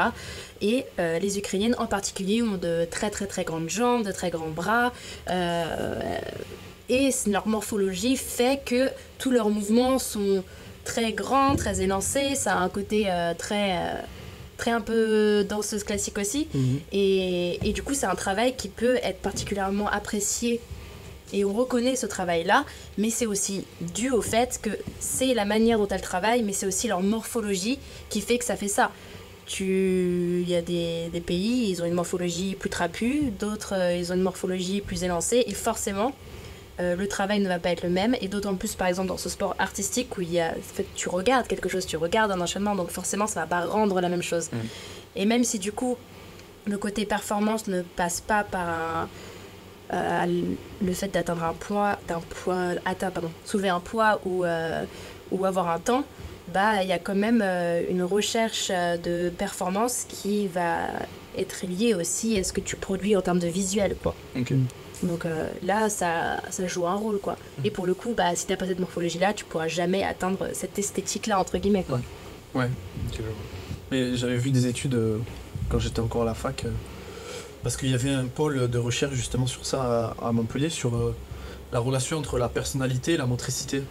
Et les Ukrainiennes en particulier ont de très très très grandes jambes, de très grands bras. Et leur morphologie fait que tous leurs mouvements sont très grands, très élancés. Ça a un côté très un peu danseuse classique aussi. Et du coup, c'est un travail qui peut être particulièrement apprécié. Et on reconnaît ce travail-là, mais c'est aussi dû au fait que c'est la manière dont elles travaillent, mais c'est aussi leur morphologie qui fait que ça fait ça. Il y a des pays, ils ont une morphologie plus trapue, d'autres, ils ont une morphologie plus élancée, et forcément, le travail ne va pas être le même, et d'autant plus, par exemple, dans ce sport artistique où en fait, tu regardes quelque chose, tu regardes un enchaînement, donc forcément, ça ne va pas rendre la même chose. Et même si, du coup, le côté performance ne passe pas par le fait d'atteindre soulever un poids ou avoir un temps, il y a quand même une recherche de performance qui va être liée aussi à ce que tu produis en termes de visuel, quoi. Donc là, ça joue un rôle, quoi. Et pour le coup, si t'as pas cette morphologie-là, tu pourras jamais atteindre cette esthétique-là, entre guillemets, quoi. Ouais. Ok, je vois. Mais j'avais vu des études quand j'étais encore à la fac, parce qu'il y avait un pôle de recherche justement sur ça à Montpellier, sur la relation entre la personnalité et la motricité.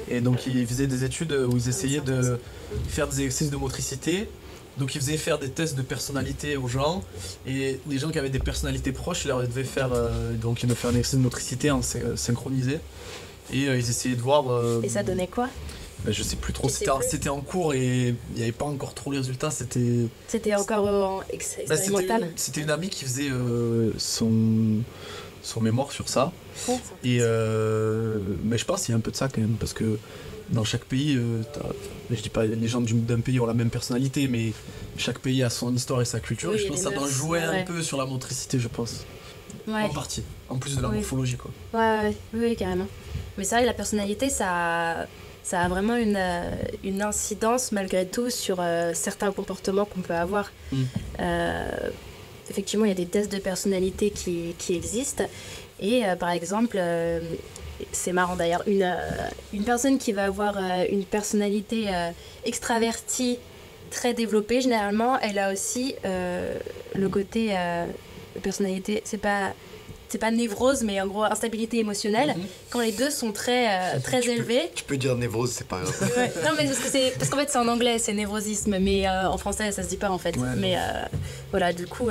Et donc ils faisaient des études où ils essayaient de faire des exercices de motricité. Donc ils faisaient faire des tests de personnalité aux gens, et les gens qui avaient des personnalités proches, ils leur devaient faire, donc ils devaient faire un exercice de motricité en synchronisé. Et ils essayaient de voir... Et ça donnait quoi? Je sais plus trop, Tu sais plus c'était en cours et il n'y avait pas encore trop les résultats, c'était... C'était encore expérimental. C'était une amie qui faisait son mémoire sur ça. Et mais je pense qu'il y a un peu de ça quand même, parce que dans chaque pays, je dis pas les gens d'un pays ont la même personnalité, mais chaque pays a son histoire et sa culture. Oui, et je pense que ça doit jouer un ouais. peu sur la motricité, je pense. Ouais. En partie, en plus de la Oui. morphologie, quoi. Oui, carrément. Mais c'est vrai que la personnalité, ça a vraiment une incidence malgré tout sur certains comportements qu'on peut avoir. Effectivement, il y a des tests de personnalité qui existent. Et par exemple, c'est marrant d'ailleurs, une personne qui va avoir une personnalité extravertie très développée, généralement, elle a aussi le côté personnalité, c'est pas névrose, mais en gros instabilité émotionnelle. Quand les deux sont très élevés. Tu peux dire névrose, c'est pas grave. Ouais. Non, mais parce qu'en fait c'est en anglais, c'est névrosisme, mais en français ça se dit pas en fait. Ouais, mais voilà, du coup,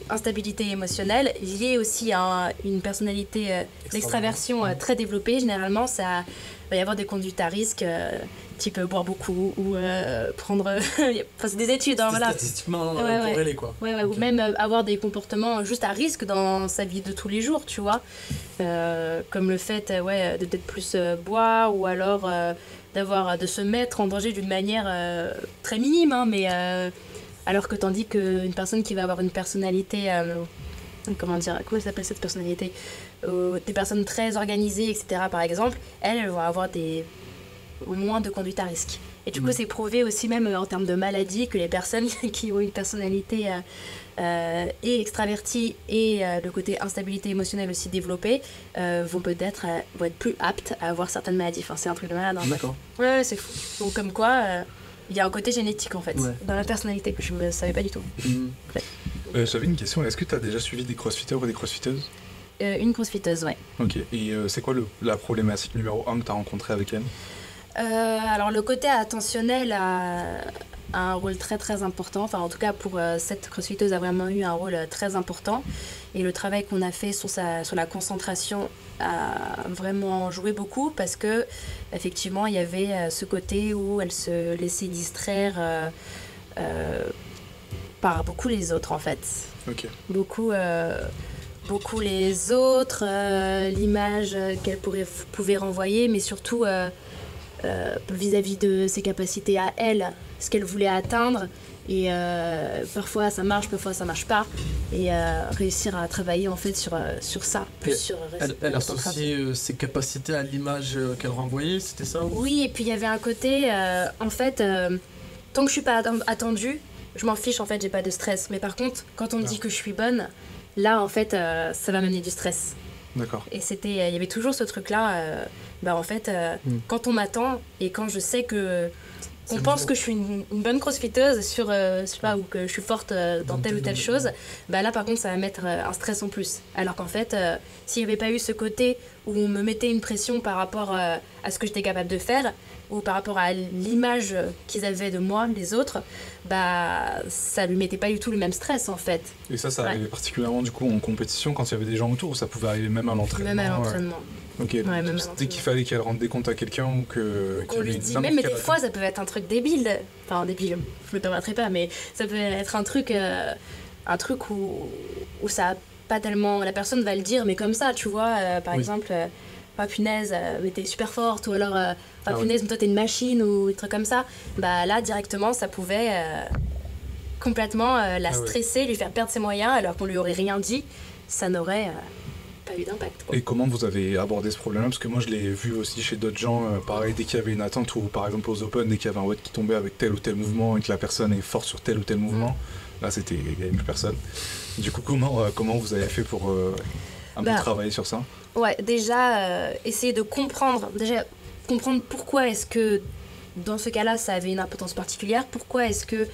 instabilité émotionnelle liée aussi à une personnalité d'extraversion très développée. Généralement, ça va y avoir des conduites à risque. Type boire beaucoup ou prendre... enfin, c'est des études, hein, voilà. Statistiquement Ouais. corrélé, quoi. Ouais, ou même avoir des comportements juste à risque dans sa vie de tous les jours, tu vois. Comme le fait de peut-être plus boire, ou alors de se mettre en danger d'une manière très minime, hein, mais alors que tandis qu'une personne qui va avoir une personnalité... comment s'appelle cette personnalité, des personnes très organisées, etc. par exemple, elles vont avoir moins de conduite à risque. Et du coup, c'est prouvé aussi même en termes de maladies que les personnes qui ont une personnalité et extravertie et le côté instabilité émotionnelle aussi développé vont être plus aptes à avoir certaines maladies. Enfin, c'est un truc de malade. Hein. D'accord. Ouais, c'est fou. Donc comme quoi, il y a un côté génétique en fait, dans la personnalité que je ne savais pas du tout. J'avais une question, est-ce que tu as déjà suivi des crossfitters ou des crossfitteuses? Une crossfiteuse, ouais. Ok, et c'est quoi la problématique numéro 1 que tu as rencontrée avec elle? Alors le côté attentionnel a un rôle très très important, enfin en tout cas pour cette crossfiteuse a vraiment eu un rôle très important, et le travail qu'on a fait sur la concentration a vraiment joué beaucoup, parce que effectivement il y avait ce côté où elle se laissait distraire par beaucoup les autres en fait. Ok. Beaucoup les autres, l'image qu'elle pouvait renvoyer, mais surtout vis-à-vis de ses capacités à elle, ce qu'elle voulait atteindre. Et parfois ça marche, parfois ça marche pas. Et réussir à travailler en fait sur ça. Plus sur elle associait ses capacités à l'image qu'elle renvoyait, c'était ça? Oui, et puis il y avait un côté, en fait, tant que je suis pas attendue, je m'en fiche, en fait, j'ai pas de stress. Mais par contre, quand on me dit que je suis bonne, là, en fait, ça va m'amener du stress. D'accord. Et il y avait toujours ce truc-là, en fait, quand on m'attend et quand je sais qu'on pense que je suis une bonne crossfiteuse je sais pas, ou que je suis forte dans telle ou telle chose, là, par contre, ça va mettre un stress en plus. Alors qu'en fait, s'il n'y avait pas eu ce côté où on me mettait une pression par rapport à ce que j'étais capable de faire, ou par rapport à l'image qu'ils avaient de moi, les autres, ça lui mettait pas du tout le même stress en fait. Et ça arrivait particulièrement du coup en compétition quand il y avait des gens autour, ou ça pouvait arriver même à l'entraînement? Même à l'entraînement. Ouais. Ok, dès qu'il fallait qu'elle rende des comptes à quelqu'un ou qu'on lui dit, même, mais des fois ça peut être un truc débile, enfin débile, je me permettrai pas, mais ça peut être un truc où ça a pas tellement, la personne va le dire, mais comme ça, tu vois, par exemple, pas punaise, mais t'es super forte, ou alors punaise, mais toi t'es une machine, ou des trucs comme ça, là directement ça pouvait complètement la stresser, lui faire perdre ses moyens, alors qu'on lui aurait rien dit, ça n'aurait pas eu d'impact. Et comment vous avez abordé ce problème-là? Parce que moi je l'ai vu aussi chez d'autres gens, pareil, dès qu'il y avait une attente, ou par exemple aux Open, dès qu'il y avait un WOD qui tombait avec tel ou tel mouvement et que la personne est forte sur tel ou tel mouvement, là il n'y avait plus personne. Du coup, comment vous avez fait pour un peu travailler sur ça? Ouais, déjà essayer de comprendre pourquoi est-ce que dans ce cas-là, ça avait une importance particulière. Pourquoi est-ce que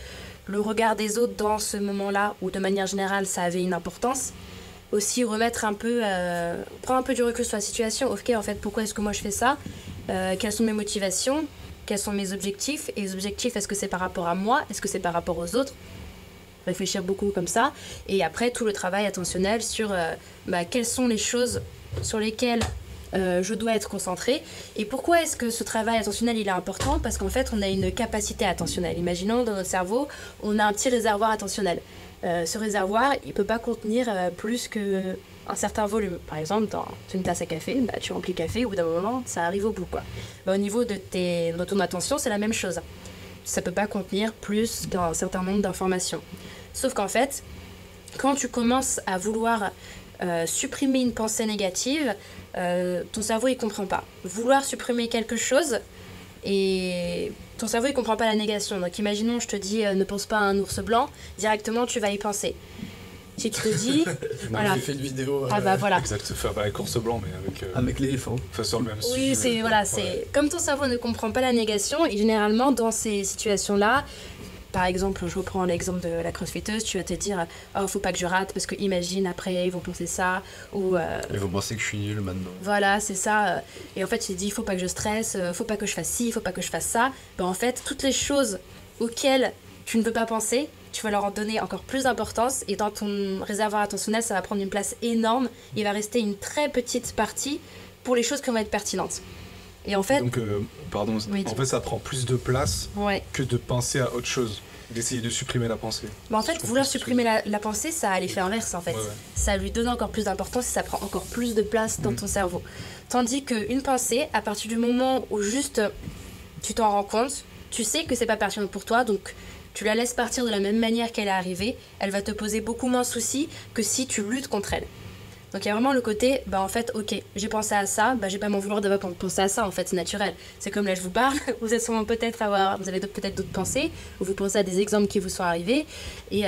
le regard des autres dans ce moment-là, ou de manière générale, ça avait une importance. Aussi remettre un peu, prendre un peu du recul sur la situation. Ok, en fait, pourquoi est-ce que moi je fais ça? Quelles sont mes motivations? Quels sont mes objectifs? Et les objectifs, est-ce que c'est par rapport à moi? Est-ce que c'est par rapport aux autres? Réfléchir beaucoup comme ça. Et après, tout le travail attentionnel sur quelles sont les choses sur lesquelles je dois être concentrée. Et pourquoi est-ce que ce travail attentionnel il est important? Parce qu'en fait, on a une capacité attentionnelle. Imaginons, dans notre cerveau, on a un petit réservoir attentionnel. Ce réservoir, il ne peut pas contenir plus qu'un certain volume. Par exemple, dans une tasse à café, tu remplis le café, au bout d'un moment, ça arrive au bout, quoi. Au niveau de ton attention, c'est la même chose. Ça ne peut pas contenir plus qu'un certain nombre d'informations. Sauf qu'en fait, quand tu commences à vouloir supprimer une pensée négative, ton cerveau il comprend pas. Vouloir supprimer quelque chose et ton cerveau il comprend pas la négation. Donc imaginons je te dis ne pense pas à un ours blanc, directement tu vas y penser. Si tu te dis voilà. J'ai fait une vidéo voilà. Exact, avec ours blanc mais avec l'éléphant. Sur le même oui, sujet. C'est comme ton cerveau ne comprend pas la négation et généralement dans ces situations-là. Par exemple, je reprends l'exemple de la crossfiteuse, tu vas te dire « Oh, faut pas que je rate parce que imagine après, ils vont penser ça. » ou ils vont penser que je suis nul maintenant. Voilà, c'est ça. Et en fait, tu te dis « Faut pas que je stresse, faut pas que je fasse ci, faut pas que je fasse ça. » En fait, toutes les choses auxquelles tu ne veux pas penser, tu vas leur en donner encore plus d'importance et dans ton réservoir attentionnel, ça va prendre une place énorme. Il va rester une très petite partie pour les choses qui vont être pertinentes. Et en fait... Donc, en fait, ça prend plus de place que de penser à autre chose, d'essayer de supprimer la pensée. En fait, vouloir supprimer la pensée, ça a l'effet inverse, en fait. Ça lui donne encore plus d'importance et ça prend encore plus de place dans ton cerveau. Tandis qu'une pensée, à partir du moment où juste tu t'en rends compte, tu sais que c'est pas pertinent pour toi, donc tu la laisses partir de la même manière qu'elle est arrivée, elle va te poser beaucoup moins de soucis que si tu luttes contre elle. Donc il y a vraiment le côté, en fait, ok, j'ai pensé à ça, j'ai pas m'en vouloir d'avoir pensé à ça, en fait, c'est naturel. C'est comme là, je vous parle, vous êtes sûrement vous avez peut-être d'autres pensées, ou vous pensez à des exemples qui vous sont arrivés, et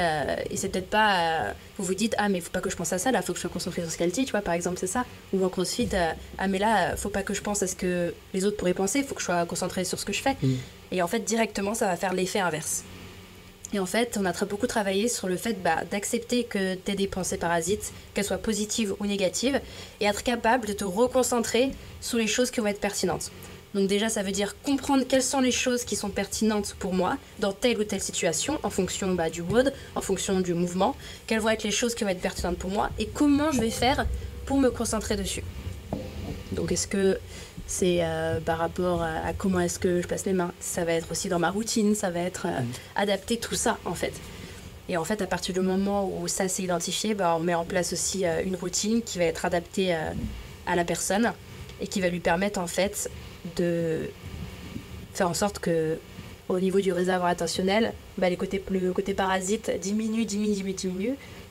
c'est peut-être pas, vous vous dites, ah, mais faut pas que je pense à ça, là, faut que je sois concentrée sur ce qu'elle dit, tu vois, par exemple, c'est ça. Ou en crossfit, ah, mais là, faut pas que je pense à ce que les autres pourraient penser, faut que je sois concentrée sur ce que je fais. Et en fait, directement, ça va faire l'effet inverse. Et en fait, on a beaucoup travaillé sur le fait d'accepter que tu aies des pensées parasites, qu'elles soient positives ou négatives, et être capable de te reconcentrer sur les choses qui vont être pertinentes. Donc déjà, ça veut dire comprendre quelles sont les choses qui sont pertinentes pour moi dans telle ou telle situation, en fonction du WOD, en fonction du mouvement, quelles vont être les choses qui vont être pertinentes pour moi, et comment je vais faire pour me concentrer dessus. Donc est-ce que c'est par rapport à comment est-ce que je place les mains, ça va être aussi dans ma routine, ça va être adapter tout ça en fait. Et en fait à partir du moment où ça c'est identifié, on met en place aussi une routine qui va être adaptée à la personne et qui va lui permettre en fait de faire en sorte que au niveau du réservoir attentionnel, le côté parasite diminue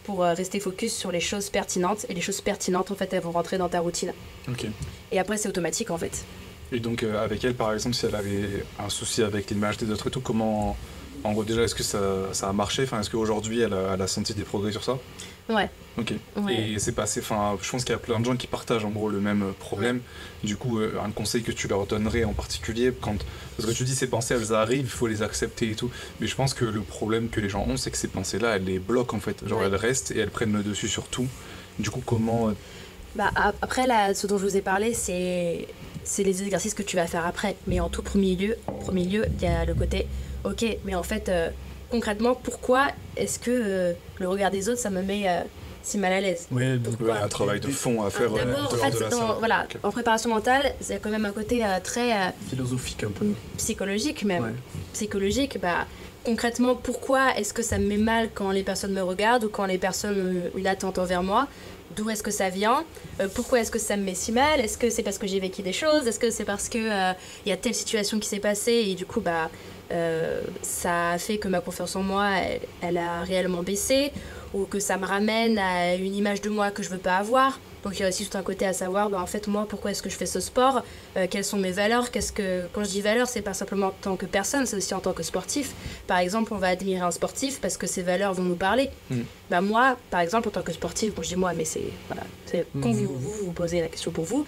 pour rester focus sur les choses pertinentes. Et les choses pertinentes, en fait, elles vont rentrer dans ta routine. Ok. Et après, c'est automatique, en fait. Et donc, avec elle, par exemple, si elle avait un souci avec l'image des autres et tout, comment... En gros, déjà, est-ce que ça a marché? Est-ce qu'aujourd'hui, elle a senti des progrès sur ça? Ouais. Ok. Ouais. Et c'est passé... je pense qu'il y a plein de gens qui partagent, en gros, le même problème. Ouais. Du coup, un conseil que tu leur donnerais en particulier, parce que tu dis, ces pensées, elles arrivent, il faut les accepter et tout. Mais je pense que le problème que les gens ont, c'est que ces pensées-là, elles les bloquent, en fait. Genre, elles restent et elles prennent le dessus sur tout. Du coup, comment... Après, là, ce dont je vous ai parlé, c'est les exercices que tu vas faire après. Mais en tout premier lieu, il y a le côté... Ok, mais en fait, concrètement, pourquoi est-ce que le regard des autres, ça me met si mal à l'aise? Oui, donc il y a un travail de fond à faire. D'abord, en fait, en préparation mentale, il y a quand même un côté très... philosophique un peu. Psychologique même. Psychologique, concrètement, pourquoi est-ce que ça me met mal quand les personnes me regardent ou quand les personnes ont une attente envers moi? D'où est-ce que ça vient? Pourquoi est-ce que ça me met si mal? Est-ce que c'est parce que j'ai vécu des choses? Est-ce que c'est parce que y a telle situation qui s'est passée et du coup, ça a fait que ma confiance en moi, elle a réellement baissé, ou que ça me ramène à une image de moi que je veux pas avoir. Donc il y a aussi tout un côté à savoir, en fait, moi, pourquoi est-ce que je fais ce sport? Quelles sont mes valeurs? Quand je dis valeurs, c'est pas simplement en tant que personne, c'est aussi en tant que sportif. Par exemple, on va admirer un sportif parce que ses valeurs vont nous parler. Moi, par exemple, en tant que sportif, je dis moi, mais c'est quand vous posez la question pour vous,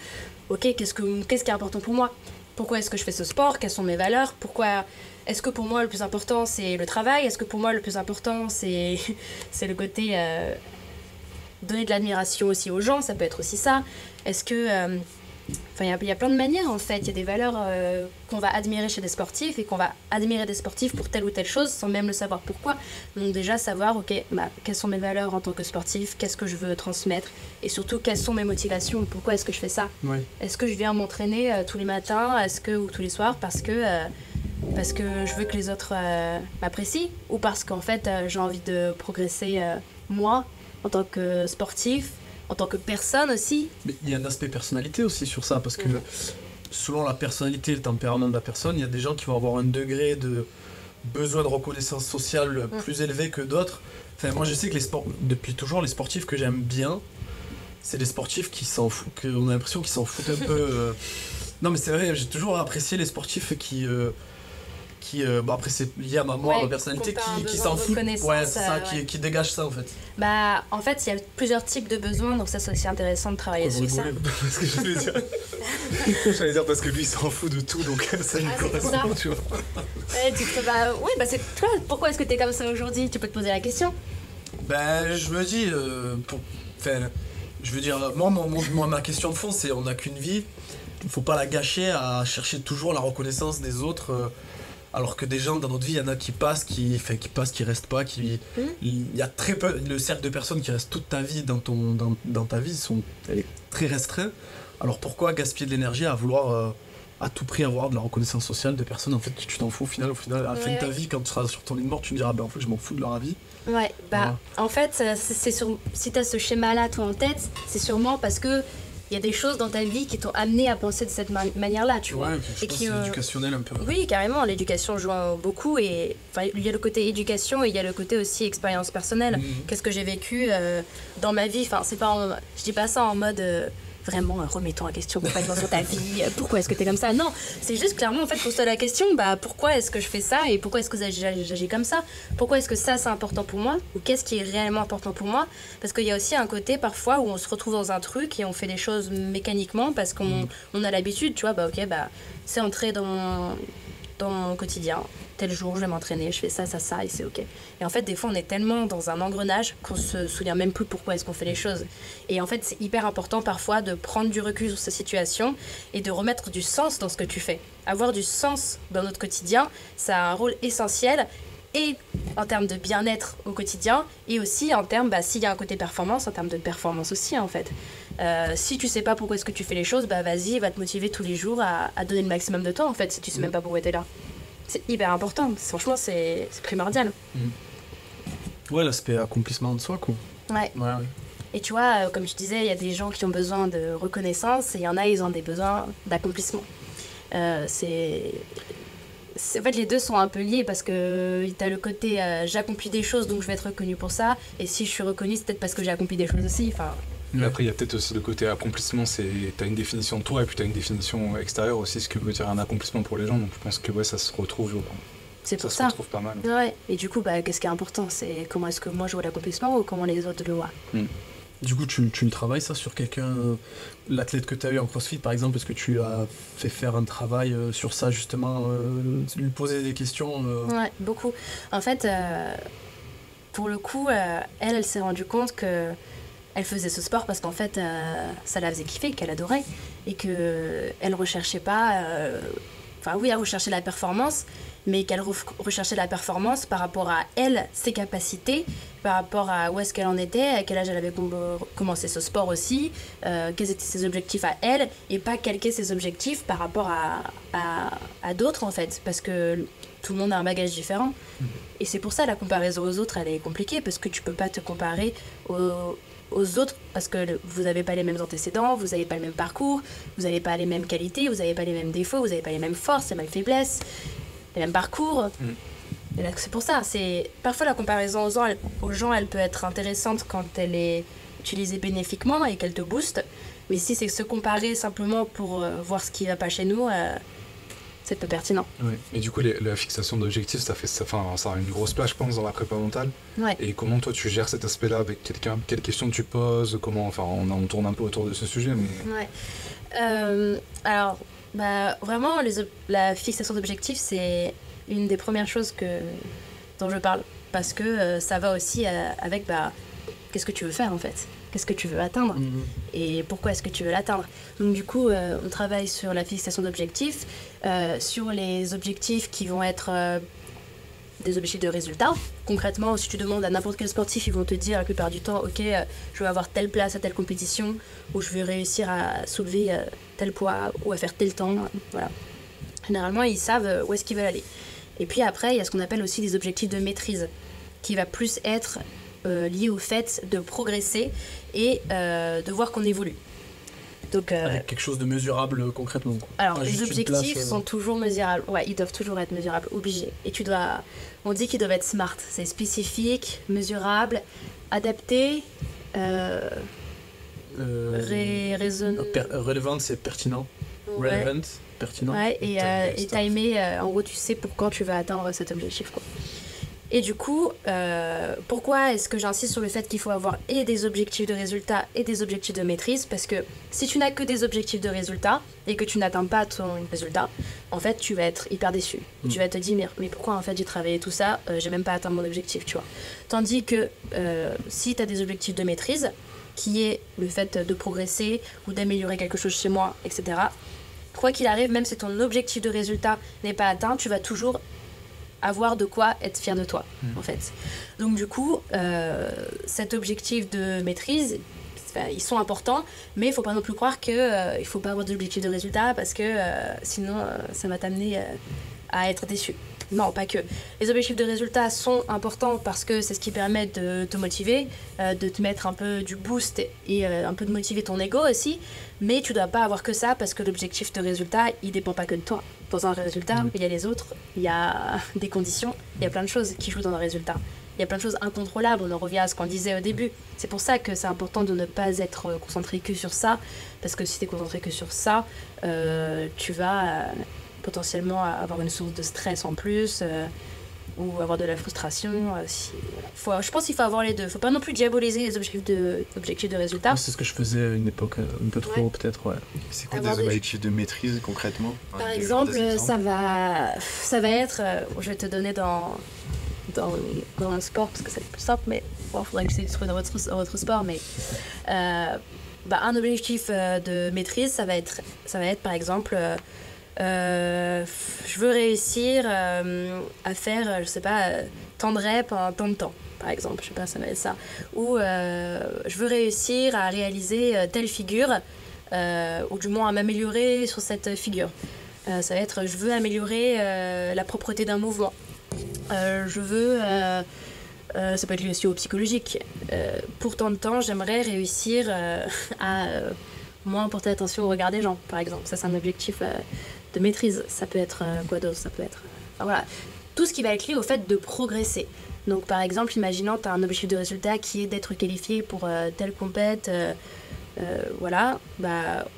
ok, qu'est-ce qui est important pour moi? pourquoi est-ce que je fais ce sport, quelles sont mes valeurs, pourquoi est-ce que pour moi le plus important c'est le travail, est-ce que pour moi le plus important c'est le côté donner de l'admiration aussi aux gens, ça peut être aussi ça, est-ce que il y a plein de manières en fait, il y a des valeurs qu'on va admirer chez des sportifs et qu'on va admirer des sportifs pour telle ou telle chose sans même le savoir pourquoi. Donc déjà savoir quelles sont mes valeurs en tant que sportif, qu'est-ce que je veux transmettre et surtout quelles sont mes motivations, pourquoi est-ce que je fais ça. Est-ce que je viens m'entraîner tous les matins ou tous les soirs parce que je veux que les autres m'apprécient ou parce qu'en fait j'ai envie de progresser moi en tant que sportif, en tant que personne aussi. Mais il y a un aspect personnalité aussi sur ça, parce que selon la personnalité et le tempérament de la personne, il y a des gens qui vont avoir un degré de besoin de reconnaissance sociale plus élevé que d'autres. Enfin, moi je sais que depuis toujours, les sportifs que j'aime bien, c'est des sportifs qui s'en foutent, qu'on a l'impression qu'ils s'en foutent un peu. Non mais c'est vrai, j'ai toujours apprécié les sportifs qui après c'est lié à ma personnalité qui s'en fout, c'est ça, qui dégage ça en fait. En fait il y a plusieurs types de besoins, donc ça c'est aussi intéressant de travailler sur ça. Parce que j'allais dire parce que lui il s'en fout de tout, donc ça lui correspond, tu vois. C'est toi, pourquoi est-ce que t'es comme ça aujourd'hui, tu peux te poser la question. Je me dis je veux dire, moi ma question de fond c'est on n'a qu'une vie, il faut pas la gâcher à chercher toujours la reconnaissance des autres. Alors que des gens dans notre vie, il y en a qui passent, qui restent pas, il y a très peu, le cercle de personnes qui restent toute ta vie dans ta vie, elle est très restreint. Alors pourquoi gaspiller de l'énergie à vouloir à tout prix avoir de la reconnaissance sociale de personnes en fait qui tu t'en fous au final à la fin de ta vie, quand tu seras sur ton lit de mort, tu me diras en fait je m'en fous de leur avis. En fait, si tu as ce schéma-là toi en tête, c'est sûrement parce que il y a des choses dans ta vie qui t'ont amené à penser de cette manière-là, tu vois. Je pense que c'est éducationnel un peu. Oui, carrément, l'éducation joue beaucoup et il y a le côté éducation et il y a le côté aussi expérience personnelle. Qu'est-ce que j'ai vécu dans ma vie, je dis pas ça en mode vraiment remettons en question complètement sur ta vie, pourquoi est-ce que t'es comme ça. Non, c'est juste clairement en fait pose-toi la question, pourquoi est-ce que je fais ça et pourquoi est-ce que j'agis comme ça, pourquoi est-ce que ça c'est important pour moi ou qu'est-ce qui est réellement important pour moi, parce qu'il y a aussi un côté parfois où on se retrouve dans un truc et on fait les choses mécaniquement parce qu'on a l'habitude, tu vois, c'est entré dans mon quotidien. Tel jour, je vais m'entraîner, je fais ça, et c'est ok. Et en fait, des fois, on est tellement dans un engrenage qu'on se souvient même plus pourquoi est-ce qu'on fait les choses. Et en fait, c'est hyper important parfois de prendre du recul sur cette situation et de remettre du sens dans ce que tu fais. Avoir du sens dans notre quotidien, ça a un rôle essentiel et en termes de bien-être au quotidien et aussi en termes, s'il y a un côté performance, en termes de performance aussi en fait. Si tu sais pas pourquoi est-ce que tu fais les choses, vas-y, va te motiver tous les jours à donner le maximum de temps en fait, si tu sais même pas pourquoi t'es là. C'est hyper important, franchement c'est primordial. Ouais, l'aspect accomplissement de soi quoi. Ouais. Et tu vois, comme je disais, il y a des gens qui ont besoin de reconnaissance et il y en a, ils ont des besoins d'accomplissement. En fait, les deux sont un peu liés parce que t'as le côté j'accomplis des choses donc je vais être reconnue pour ça, et si je suis reconnue c'est peut-être parce que j'ai accompli des choses aussi. Mais après, il y a peut-être aussi le côté accomplissement, t'as une définition de toi et puis t'as une définition extérieure aussi, ce que veut dire un accomplissement pour les gens, donc je pense que ça se retrouve. C'est pour ça. Ça se retrouve pas mal. Ouais. Et du coup, qu'est-ce qui est important, c'est comment est-ce que moi je vois l'accomplissement ou comment les autres le voient. Du coup, tu le travailles ça sur quelqu'un, l'athlète que tu as eu en CrossFit par exemple, est-ce que tu as fait faire un travail sur ça justement, lui poser des questions Ouais, beaucoup. En fait, pour le coup, elle s'est rendue compte que elle faisait ce sport parce qu'en fait, ça la faisait kiffer, qu'elle adorait et qu'elle recherchait pas... elle recherchait la performance, mais qu'elle recherchait la performance par rapport à elle, ses capacités, par rapport à où est-ce qu'elle en était, à quel âge elle avait commencé ce sport aussi, quels étaient ses objectifs à elle, et pas calquer ses objectifs par rapport à d'autres en fait, parce que tout le monde a un bagage différent. Et c'est pour ça la comparaison aux autres, elle est compliquée, parce que tu peux pas te comparer aux autres parce que vous n'avez pas les mêmes antécédents, vous n'avez pas le même parcours, vous n'avez pas les mêmes qualités, vous n'avez pas les mêmes défauts, vous n'avez pas les mêmes forces, les mêmes faiblesses, les mêmes parcours. Et là, c'est pour ça. Parfois la comparaison aux gens, elle peut être intéressante quand elle est utilisée bénéfiquement et qu'elle te booste. Mais si c'est se comparer simplement pour voir ce qui ne va pas chez nous, c'est peu pertinent. Oui. Et du coup, la fixation d'objectifs, ça a une grosse place, je pense, dans la prépa mentale. Ouais. Et comment toi tu gères cet aspect-là avec quelqu'un? Quelles questions tu poses? On tourne un peu autour de ce sujet, mais... Ouais. Alors, Bah, vraiment, la fixation d'objectifs, c'est une des premières choses dont je parle. Parce que ça va aussi avec qu'est-ce que tu veux faire en fait ? Qu'est-ce que tu veux atteindre ? Et pourquoi est-ce que tu veux l'atteindre ? Donc du coup, on travaille sur la fixation d'objectifs, sur les objectifs qui vont être des objectifs de résultats. Concrètement, si tu demandes à n'importe quel sportif, ils vont te dire la plupart du temps, ok, je veux avoir telle place à telle compétition, ou je veux réussir à soulever tel poids, ou à faire tel temps, voilà. Généralement, ils savent où est-ce qu'ils veulent aller. Et puis après, il y a ce qu'on appelle aussi des objectifs de maîtrise, qui va plus être lié au fait de progresser et de voir qu'on évolue. Donc, avec quelque chose de mesurable concrètement. Quoi. Alors, les objectifs sont toujours mesurables. Ouais, ils doivent toujours être mesurables, obligés. Et on dit qu'ils doivent être smart. C'est spécifique, mesurable, adapté, relevant, c'est pertinent. Ouais. Relevant, pertinent. Ouais, et timé, en gros, tu sais pour quand tu vas atteindre cet objectif, quoi. Et du coup, pourquoi est-ce que j'insiste sur le fait qu'il faut avoir et des objectifs de résultat et des objectifs de maîtrise ? Parce que si tu n'as que des objectifs de résultat et que tu n'atteins pas ton résultat, en fait, tu vas être hyper déçu. Tu vas te dire, mais pourquoi en fait j'ai travaillé tout ça, j'ai même pas atteint mon objectif, tu vois. Tandis que si tu as des objectifs de maîtrise, qui est le fait de progresser ou d'améliorer quelque chose chez moi, etc., quoi qu'il arrive, même si ton objectif de résultat n'est pas atteint, tu vas toujours avoir de quoi être fier de toi, en fait. Donc du coup, cet objectif de maîtrise, ils sont importants, mais il ne faut pas non plus croire qu'il ne faut pas avoir d'objectif de résultat parce que sinon, ça va t'amener à être déçu. Non, pas que. Les objectifs de résultat sont importants parce que c'est ce qui permet de te motiver, de te mettre un peu du boost et un peu de motiver ton ego aussi, mais tu ne dois pas avoir que ça parce que l'objectif de résultat, il ne dépend pas que de toi. Dans un résultat, il y a les autres, il y a des conditions, il y a plein de choses qui jouent dans un résultat. Il y a plein de choses incontrôlables, on en revient à ce qu'on disait au début. C'est pour ça que c'est important de ne pas être concentré que sur ça, parce que si tu es concentré que sur ça, tu vas potentiellement avoir une source de stress en plus, ou avoir de la frustration. Je pense qu'il faut avoir les deux. Il ne faut pas non plus diaboliser les objectifs de résultat. C'est ce que je faisais à une époque, un peu trop peut-être, ouais. C'est quoi des objectifs de maîtrise concrètement ? Par exemple, ça va être, je vais te donner dans un sport, parce que c'est plus simple, mais il faudrait que je trouve dans votre sport, mais un objectif de maîtrise, ça va être par exemple, je veux réussir à faire, je sais pas, tant de reps en tant de temps, par exemple, je sais pas, ça va être ça. Ou je veux réussir à réaliser telle figure, ou du moins à m'améliorer sur cette figure. Ça va être, je veux améliorer la propreté d'un mouvement. Je veux, ça peut être lié aussi au psychologique. Pour tant de temps, j'aimerais réussir à moins porter attention au regard des gens, par exemple. Ça, c'est un objectif de maîtrise. Ça peut être quoi d'autre ? Ça peut être voilà, tout ce qui va être lié au fait de progresser. Donc, par exemple, imaginons tu as un objectif de résultat qui est d'être qualifié pour telle compète. Voilà,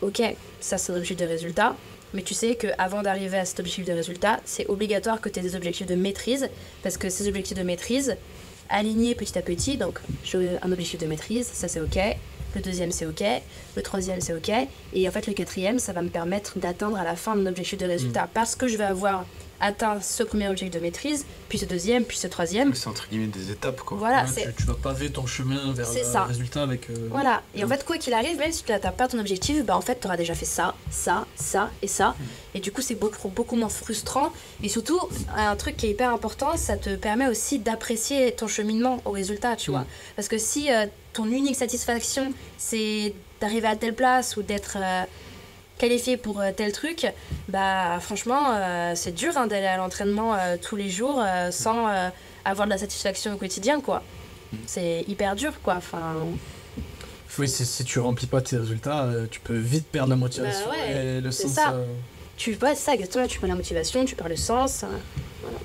ok, ça c'est un objectif de résultat. Mais tu sais qu'avant d'arriver à cet objectif de résultat, c'est obligatoire que tu aies des objectifs de maîtrise, parce que ces objectifs de maîtrise, alignés petit à petit, donc j'ai un objectif de maîtrise, ça c'est ok, le deuxième c'est ok, le troisième c'est ok, et en fait le quatrième, ça va me permettre d'atteindre à la fin mon objectif de résultat, parce que je vais avoir atteint ce premier objectif de maîtrise, puis ce deuxième, puis ce troisième. C'est entre guillemets des étapes, quoi. Voilà, tu vas paver ton chemin vers le résultat avec... Voilà, et en fait, quoi qu'il arrive, même si tu n'atteins pas ton objectif, en fait, tu auras déjà fait ça, ça, ça et ça. Et du coup, c'est beaucoup moins frustrant. Et surtout, un truc qui est hyper important, ça te permet aussi d'apprécier ton cheminement au résultat, tu vois. Parce que si ton unique satisfaction, c'est d'arriver à telle place ou d'être... qualifié pour tel truc, franchement, c'est dur d'aller à l'entraînement tous les jours sans avoir de la satisfaction au quotidien, quoi. C'est hyper dur, quoi. Oui, si tu remplis pas tes résultats, tu peux vite perdre la motivation et le sens. Ça. C'est ça, exactement. Tu perds la motivation, tu perds le sens. Voilà.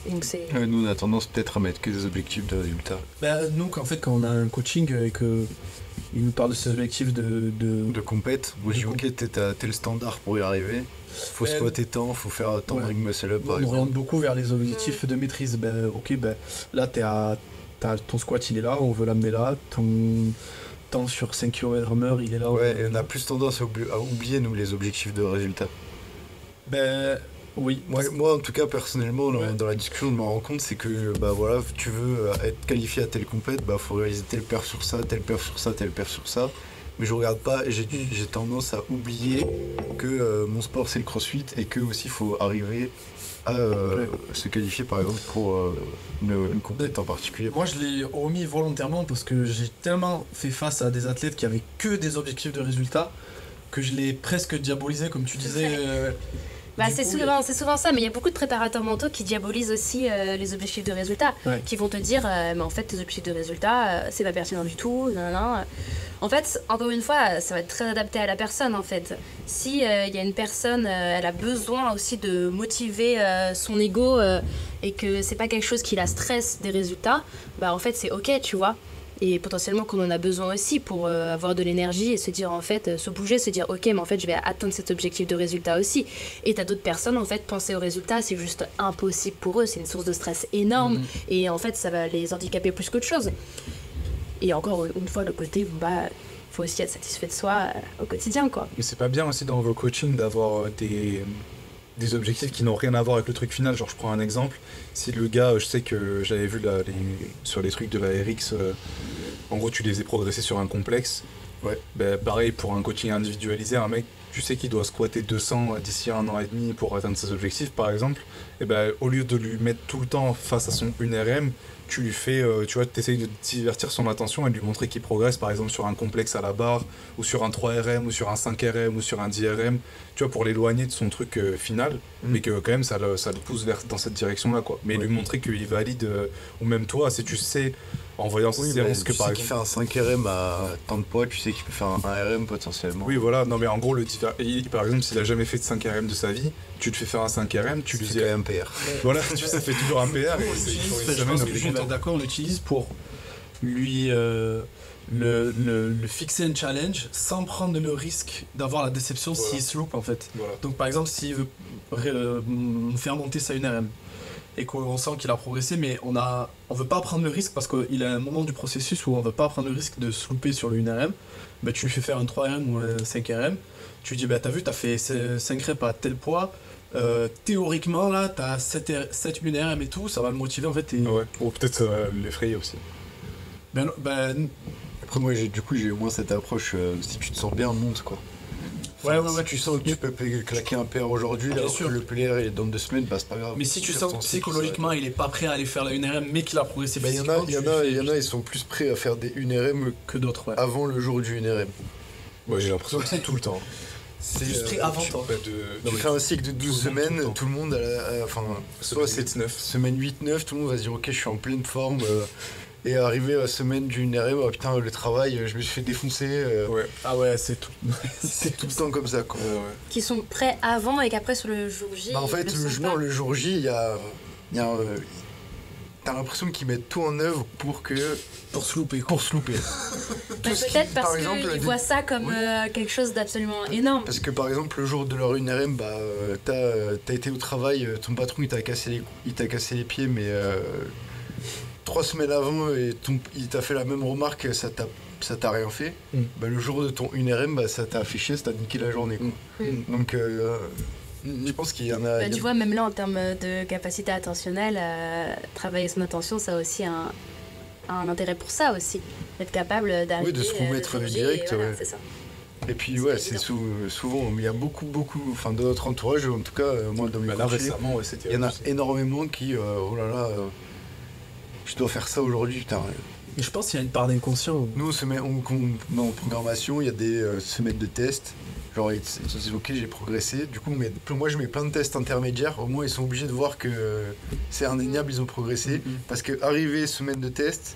Donc c'est... Nous, on a tendance peut-être à mettre que des objectifs de résultats. Nous, en fait, quand on a un coaching et que il nous parle de ses objectifs de compète. Vous dites, ok, t'es à tel standard pour y arriver. Faut squatter tant, faut faire tant de ring muscle up. On oriente beaucoup vers les objectifs de maîtrise. Là, t'as ton squat, il est là, on veut l'amener là. temps sur 5 km/h, il est là. Ouais, et on a plus tendance à oublier, nous, les objectifs de résultat. Ben oui. Moi, en tout cas, personnellement, dans la discussion, je me rends compte, c'est que voilà, tu veux être qualifié à telle compète, faut réaliser telle perf sur ça, telle perf sur ça, telle perf sur ça. Mais je regarde pas, j'ai tendance à oublier que mon sport c'est le crossfit et que aussi il faut arriver à se qualifier par exemple pour une compétition en particulier. Moi je l'ai omis volontairement parce que j'ai tellement fait face à des athlètes qui avaient que des objectifs de résultats que je l'ai presque diabolisé comme tu disais. C'est souvent ça, mais il y a beaucoup de préparateurs mentaux qui diabolisent aussi les objectifs de résultats, qui vont te dire mais en fait tes objectifs de résultats c'est pas pertinent du tout, En fait, encore une fois, ça va être très adapté à la personne en fait. Si il y a une personne, elle a besoin aussi de motiver son ego et que c'est pas quelque chose qui la stresse des résultats, en fait c'est ok, tu vois. Et potentiellement qu'on en a besoin aussi pour avoir de l'énergie et se dire en fait, se bouger, se dire ok mais en fait je vais atteindre cet objectif de résultat aussi. Et t'as d'autres personnes en fait, penser aux résultats c'est juste impossible pour eux, c'est une source de stress énorme et en fait ça va les handicaper plus qu'autre chose. Et encore une fois le côté faut aussi être satisfait de soi au quotidien quoi. Mais c'est pas bien aussi dans vos coachings d'avoir des objectifs qui n'ont rien à voir avec le truc final. Genre je prends un exemple, si le gars, je sais que j'avais vu sur les trucs de la RX, en gros tu les faisais progresser sur un complexe, pareil pour un coaching individualisé, un mec tu sais qu'il doit squatter 200 d'ici 1 an et demi pour atteindre ses objectifs par exemple, et au lieu de lui mettre tout le temps face à son 1RM, tu lui fais, tu vois, t'essayes de divertir son attention et de lui montrer qu'il progresse par exemple sur un complexe à la barre, ou sur un 3RM, ou sur un 5RM, ou sur un 10RM, tu vois, pour l'éloigner de son truc final, mais que quand même ça le pousse dans cette direction-là, quoi. Mais lui montrer qu'il valide, ou même toi, si tu sais, en voyant ses séances que par exemple... Tu sais qu'il fait un 5RM à tant de poids, tu sais qu'il peut faire un 1RM potentiellement. Oui, voilà, non mais en gros, par exemple, s'il a jamais fait de 5RM de sa vie, tu te fais faire un 5RM, tu lui dis... C'est quand même un PR. Voilà, tu sais, ça fait toujours un PR. D'accord, on l'utilise pour lui le fixer un challenge sans prendre le risque d'avoir la déception s'il se loupe en fait. Voilà. Donc par exemple, s'il veut faire monter sa 1RM et qu'on sent qu'il a progressé, mais on veut pas prendre le risque parce qu'il y a un moment du processus où on veut pas prendre le risque de se louper sur le 1RM, tu lui fais faire un 3RM ou un 5RM, tu lui dis t'as vu, t'as fait 5 reps à tel poids, théoriquement là t'as 7 1RM et tout, ça va le motiver en fait. Ou peut-être l'effrayer aussi. Après moi j'ai au moins cette approche, si tu te sens bien, monte quoi. Si tu sens que tu peux claquer un PR aujourd'hui, alors que le PR est dans 2 semaines, c'est pas grave. Mais si tu sens que psychologiquement il est pas prêt à aller faire la 1RM mais qu'il a progressé physiquement, il y en a ils sont plus prêts à faire des 1RM que d'autres avant le jour du 1RM. Ouais, j'ai l'impression que c'est tout le temps. C'est juste pris avant toi. Tu fais un cycle de 12 semaines, tout le monde soit c'est semaine 8-9, tout le monde va se dire ok je suis en pleine forme. Et arrivé à la semaine du 1RM, putain le travail, je me suis fait défoncer. Ah ouais, c'est tout. C'est tout le temps comme ça quoi. Qui sont prêts avant et qu'après sur le jour J. En fait le jour J, il y a t'as l'impression qu'ils mettent tout en œuvre pour se louper. Peut-être parce qu'ils voient ça comme quelque chose d'absolument énorme. Parce que par exemple le jour de leur 1RM, t'as été au travail, ton patron il t'a cassé les pieds, mais 3 semaines avant il t'a fait la même remarque, ça t'a rien fait. Le jour de ton 1RM, ça t'a affiché, ça t'a niqué la journée quoi. Donc je pense qu'il y en a... tu vois, même là, en termes de capacité attentionnelle, travailler son attention, ça a aussi un intérêt pour ça aussi. D'être capable d'arriver... Oui, de se remettre direct, voilà, c'est ça. Et puis c'est souvent, il y a beaucoup, dans notre entourage, en tout cas, moi dans mes récemment, il y en a énormément qui, je dois faire ça aujourd'hui, putain. Mais je pense qu'il y a une part d'inconscient. Nous, en programmation, il y a des semaines de tests. Genre, ils se disent ok, j'ai progressé. Du coup, moi, je mets plein de tests intermédiaires. Au moins, ils sont obligés de voir que c'est indéniable, ils ont progressé. Parce que arrivé semaine de test,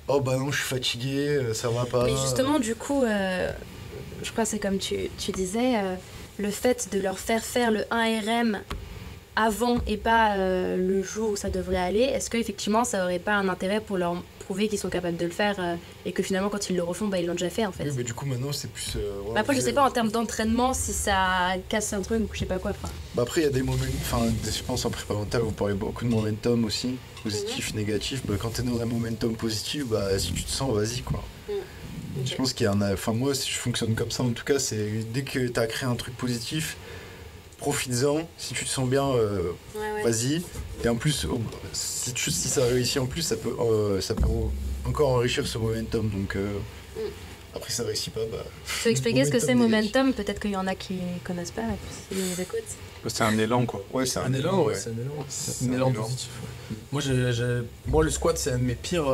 oh non, je suis fatigué, ça va pas. Mais justement, du coup, je crois que c'est comme tu disais, le fait de leur faire le 1RM avant et pas le jour où ça devrait aller, est-ce qu'effectivement, ça aurait pas un intérêt pour leur prouver qu'ils sont capables de le faire et que finalement quand ils le refont ils l'ont déjà fait en fait. Oui mais du coup maintenant c'est plus après je sais pas en termes d'entraînement si ça casse un truc ou je sais pas quoi après il y a des moments, je pense en prépa mentale vous parlez beaucoup de momentum aussi, positif, négatif, quand t'es dans un momentum positif si tu te sens vas-y quoi. Je pense qu'il y en a. Enfin, moi, si je fonctionne comme ça, en tout cas, c'est dès que tu as créé un truc positif, profites-en. Si tu te sens bien, vas-y. Et en plus, si ça réussit en plus, ça peut encore enrichir ce momentum. Donc, après, ça réussit pas. Tu veux expliquer ce que c'est momentum? Peut-être qu'il y en a qui connaissent pas, si ils écoutent. C'est un élan, quoi. Ouais, c'est un élan, ouais. C'est un élan positif. Ouais. Moi, le squat, c'est un de mes pires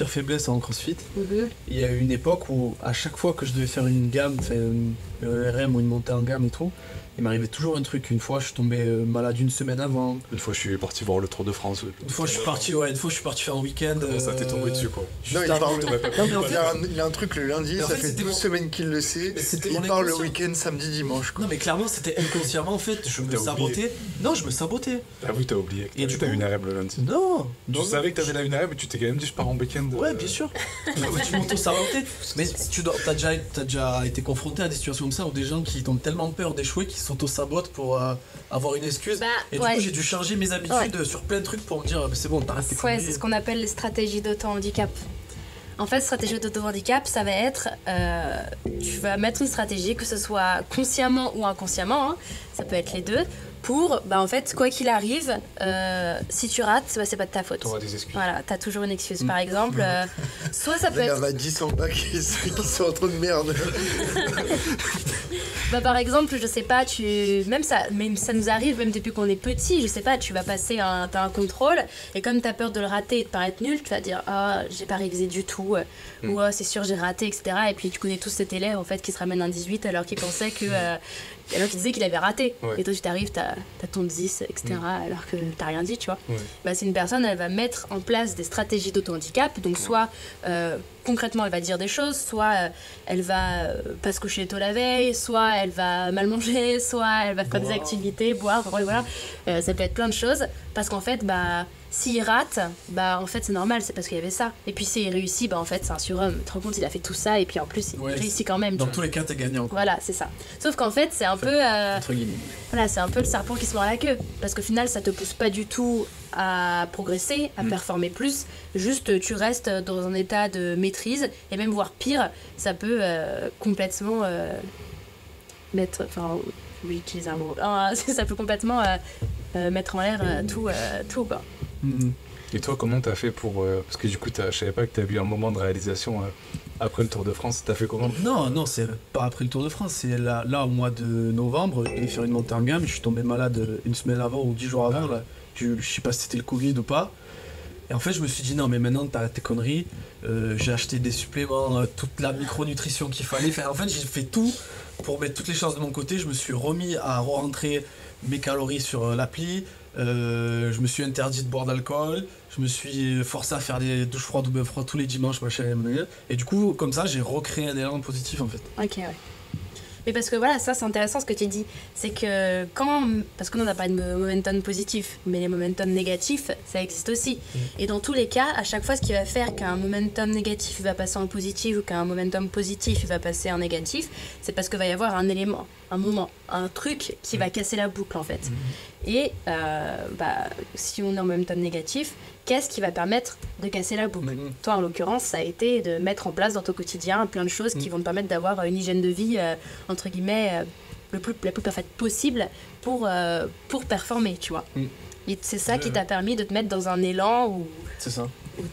faiblesses en CrossFit. Il y a eu une époque où, à chaque fois que je devais faire une gamme, une RM ou une montée en gamme et tout, il m'arrivait toujours un truc. Une fois, je suis tombé malade une semaine avant. Une fois, je suis parti voir le Tour de France. Une fois, je suis parti faire un week-end. Ça t'est tombé dessus, quoi. Non, il a un truc le lundi, ça fait 12 semaines qu'il le sait. Il part le week-end samedi, dimanche. Non, mais clairement, c'était inconsciemment, en fait. Je me sabotais. Non, je me sabotais. Ah oui, t'as oublié. Et tu t'as une RM le lundi. Non. Tu savais que t'avais la une RM, mais tu t'es quand même dit, je pars en week-end. Ouais, bien sûr. Tu m'auto-sabotais. Mais t'as déjà été confronté à des situations comme ça où des gens qui ont tellement peur d'échouer qu'ils s'auto-sabotent pour avoir une excuse. Et du coup, j'ai dû changer mes habitudes sur plein de trucs pour me dire, c'est bon, t'arrêtes tes conneries. Ouais, c'est ce qu'on appelle les stratégies d'auto-handicap. En fait, stratégie d'auto-handicap, ça va être, tu vas mettre une stratégie, que ce soit consciemment ou inconsciemment, ça peut être les deux, pour, en fait, quoi qu'il arrive, si tu rates, c'est pas de ta faute. T'auras des excuses. Voilà, t'as toujours une excuse. Par exemple, soit ça peut être... Il y en a 10 en bas qui sont en train de merde. Par exemple, je sais pas, même ça nous arrive même depuis qu'on est petit, je sais pas, tu vas passer t'as un contrôle et comme t'as peur de le rater et de paraître nul, tu vas dire j'ai pas révisé du tout ou c'est sûr j'ai raté, etc. Et puis tu connais tous cet élève en fait qui se ramène un 18 alors qu'il pensait que alors qu'il disait qu'il avait raté. Et toi tu t'arrives, t'as ton 10, etc. alors que t'as rien dit, tu vois. C'est une personne, elle va mettre en place des stratégies d'auto-handicap, donc soit concrètement elle va dire des choses, soit elle va pas se coucher tôt la veille, soit elle va mal manger, soit elle va faire des activités, boire, voilà. Ça peut être plein de choses, parce qu'en fait, s'il rate, en fait c'est normal, c'est parce qu'il y avait ça. Et puis s'il réussit, en fait c'est un surhomme. Tu te rends compte, il a fait tout ça et puis en plus il réussit quand même. Dans tous les cas, t'es gagnant. Voilà, c'est ça. Sauf qu'en fait, c'est un peu... voilà, c'est un peu le serpent qui se mord la queue. Parce qu'au final, ça te pousse pas du tout à progresser, à performer plus. Juste, tu restes dans un état de maîtrise. Et même voire pire, ça peut complètement mettre... Enfin, oui, utiliser un mot. Ça peut complètement mettre en l'air tout, quoi. Et toi, comment t'as fait pour... parce que du coup, je savais pas que t'avais eu un moment de réalisation après le Tour de France. T'as fait comment? Non, c'est pas après le Tour de France. C'est là au mois de novembre, je devais faire une montée en gamme. Je suis tombé malade une semaine avant ou 10 jours avant. Là. Je sais pas si c'était le Covid ou pas. Et en fait, je me suis dit, non, mais maintenant, t'arrêtes tes conneries. J'ai acheté des suppléments, toute la micronutrition qu'il fallait. En fait, j'ai fait tout pour mettre toutes les chances de mon côté. Je me suis remis à rentrer mes calories sur l'appli. Je me suis interdit de boire d'alcool, je me suis forcé à faire des douches froides ou bains froids tous les dimanches, et du coup, comme ça, j'ai recréé un élan positif en fait. Ok, ouais. Mais parce que voilà, ça c'est intéressant ce que tu dis, c'est que parce que nous on n'a pas de momentum positif, mais les momentum négatifs, ça existe aussi. Et dans tous les cas, à chaque fois, ce qui va faire qu'un momentum négatif va passer en positif ou qu'un momentum positif va passer en négatif, c'est parce qu'il va y avoir un élément, un moment, un truc qui va casser la boucle en fait. Et si on est en momentum négatif, qu'est-ce qui va permettre de casser la boucle? Toi, en l'occurrence, ça a été de mettre en place dans ton quotidien plein de choses qui vont te permettre d'avoir une hygiène de vie, entre guillemets, la plus parfaite possible pour performer, tu vois. Et c'est ça qui t'a permis de te mettre dans un élan où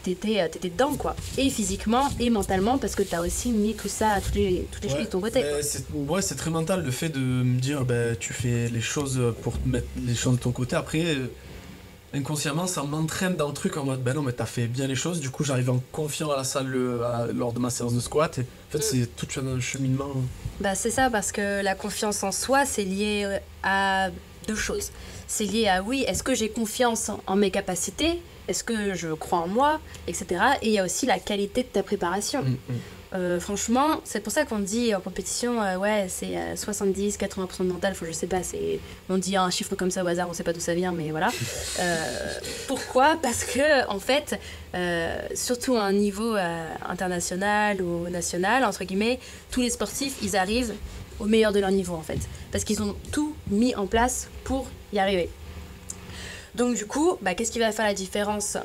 t'étais dedans, quoi. Et physiquement et mentalement, parce que t'as aussi mis tout ça à toutes les choses de ton côté. C'est très mental, le fait de me dire, tu fais les choses pour te mettre les choses de ton côté. Après... inconsciemment, ça m'entraîne dans le truc en mode non mais t'as fait bien les choses, du coup j'arrive en confiant à la salle lors de ma séance de squat et en fait c'est tout un cheminement. C'est ça, parce que la confiance en soi c'est lié à deux choses. C'est lié à est-ce que j'ai confiance en mes capacités, est-ce que je crois en moi, etc. Et il y a aussi la qualité de ta préparation. Franchement, c'est pour ça qu'on dit en compétition, c'est 70-80% de mental, je sais pas, on dit un chiffre comme ça au hasard, on sait pas d'où ça vient, mais voilà. Pourquoi? Parce que, en fait, surtout à un niveau international ou national, entre guillemets, tous les sportifs, ils arrivent au meilleur de leur niveau, en fait. Parce qu'ils ont tout mis en place pour y arriver. Donc, du coup, qu'est-ce qui va faire la différence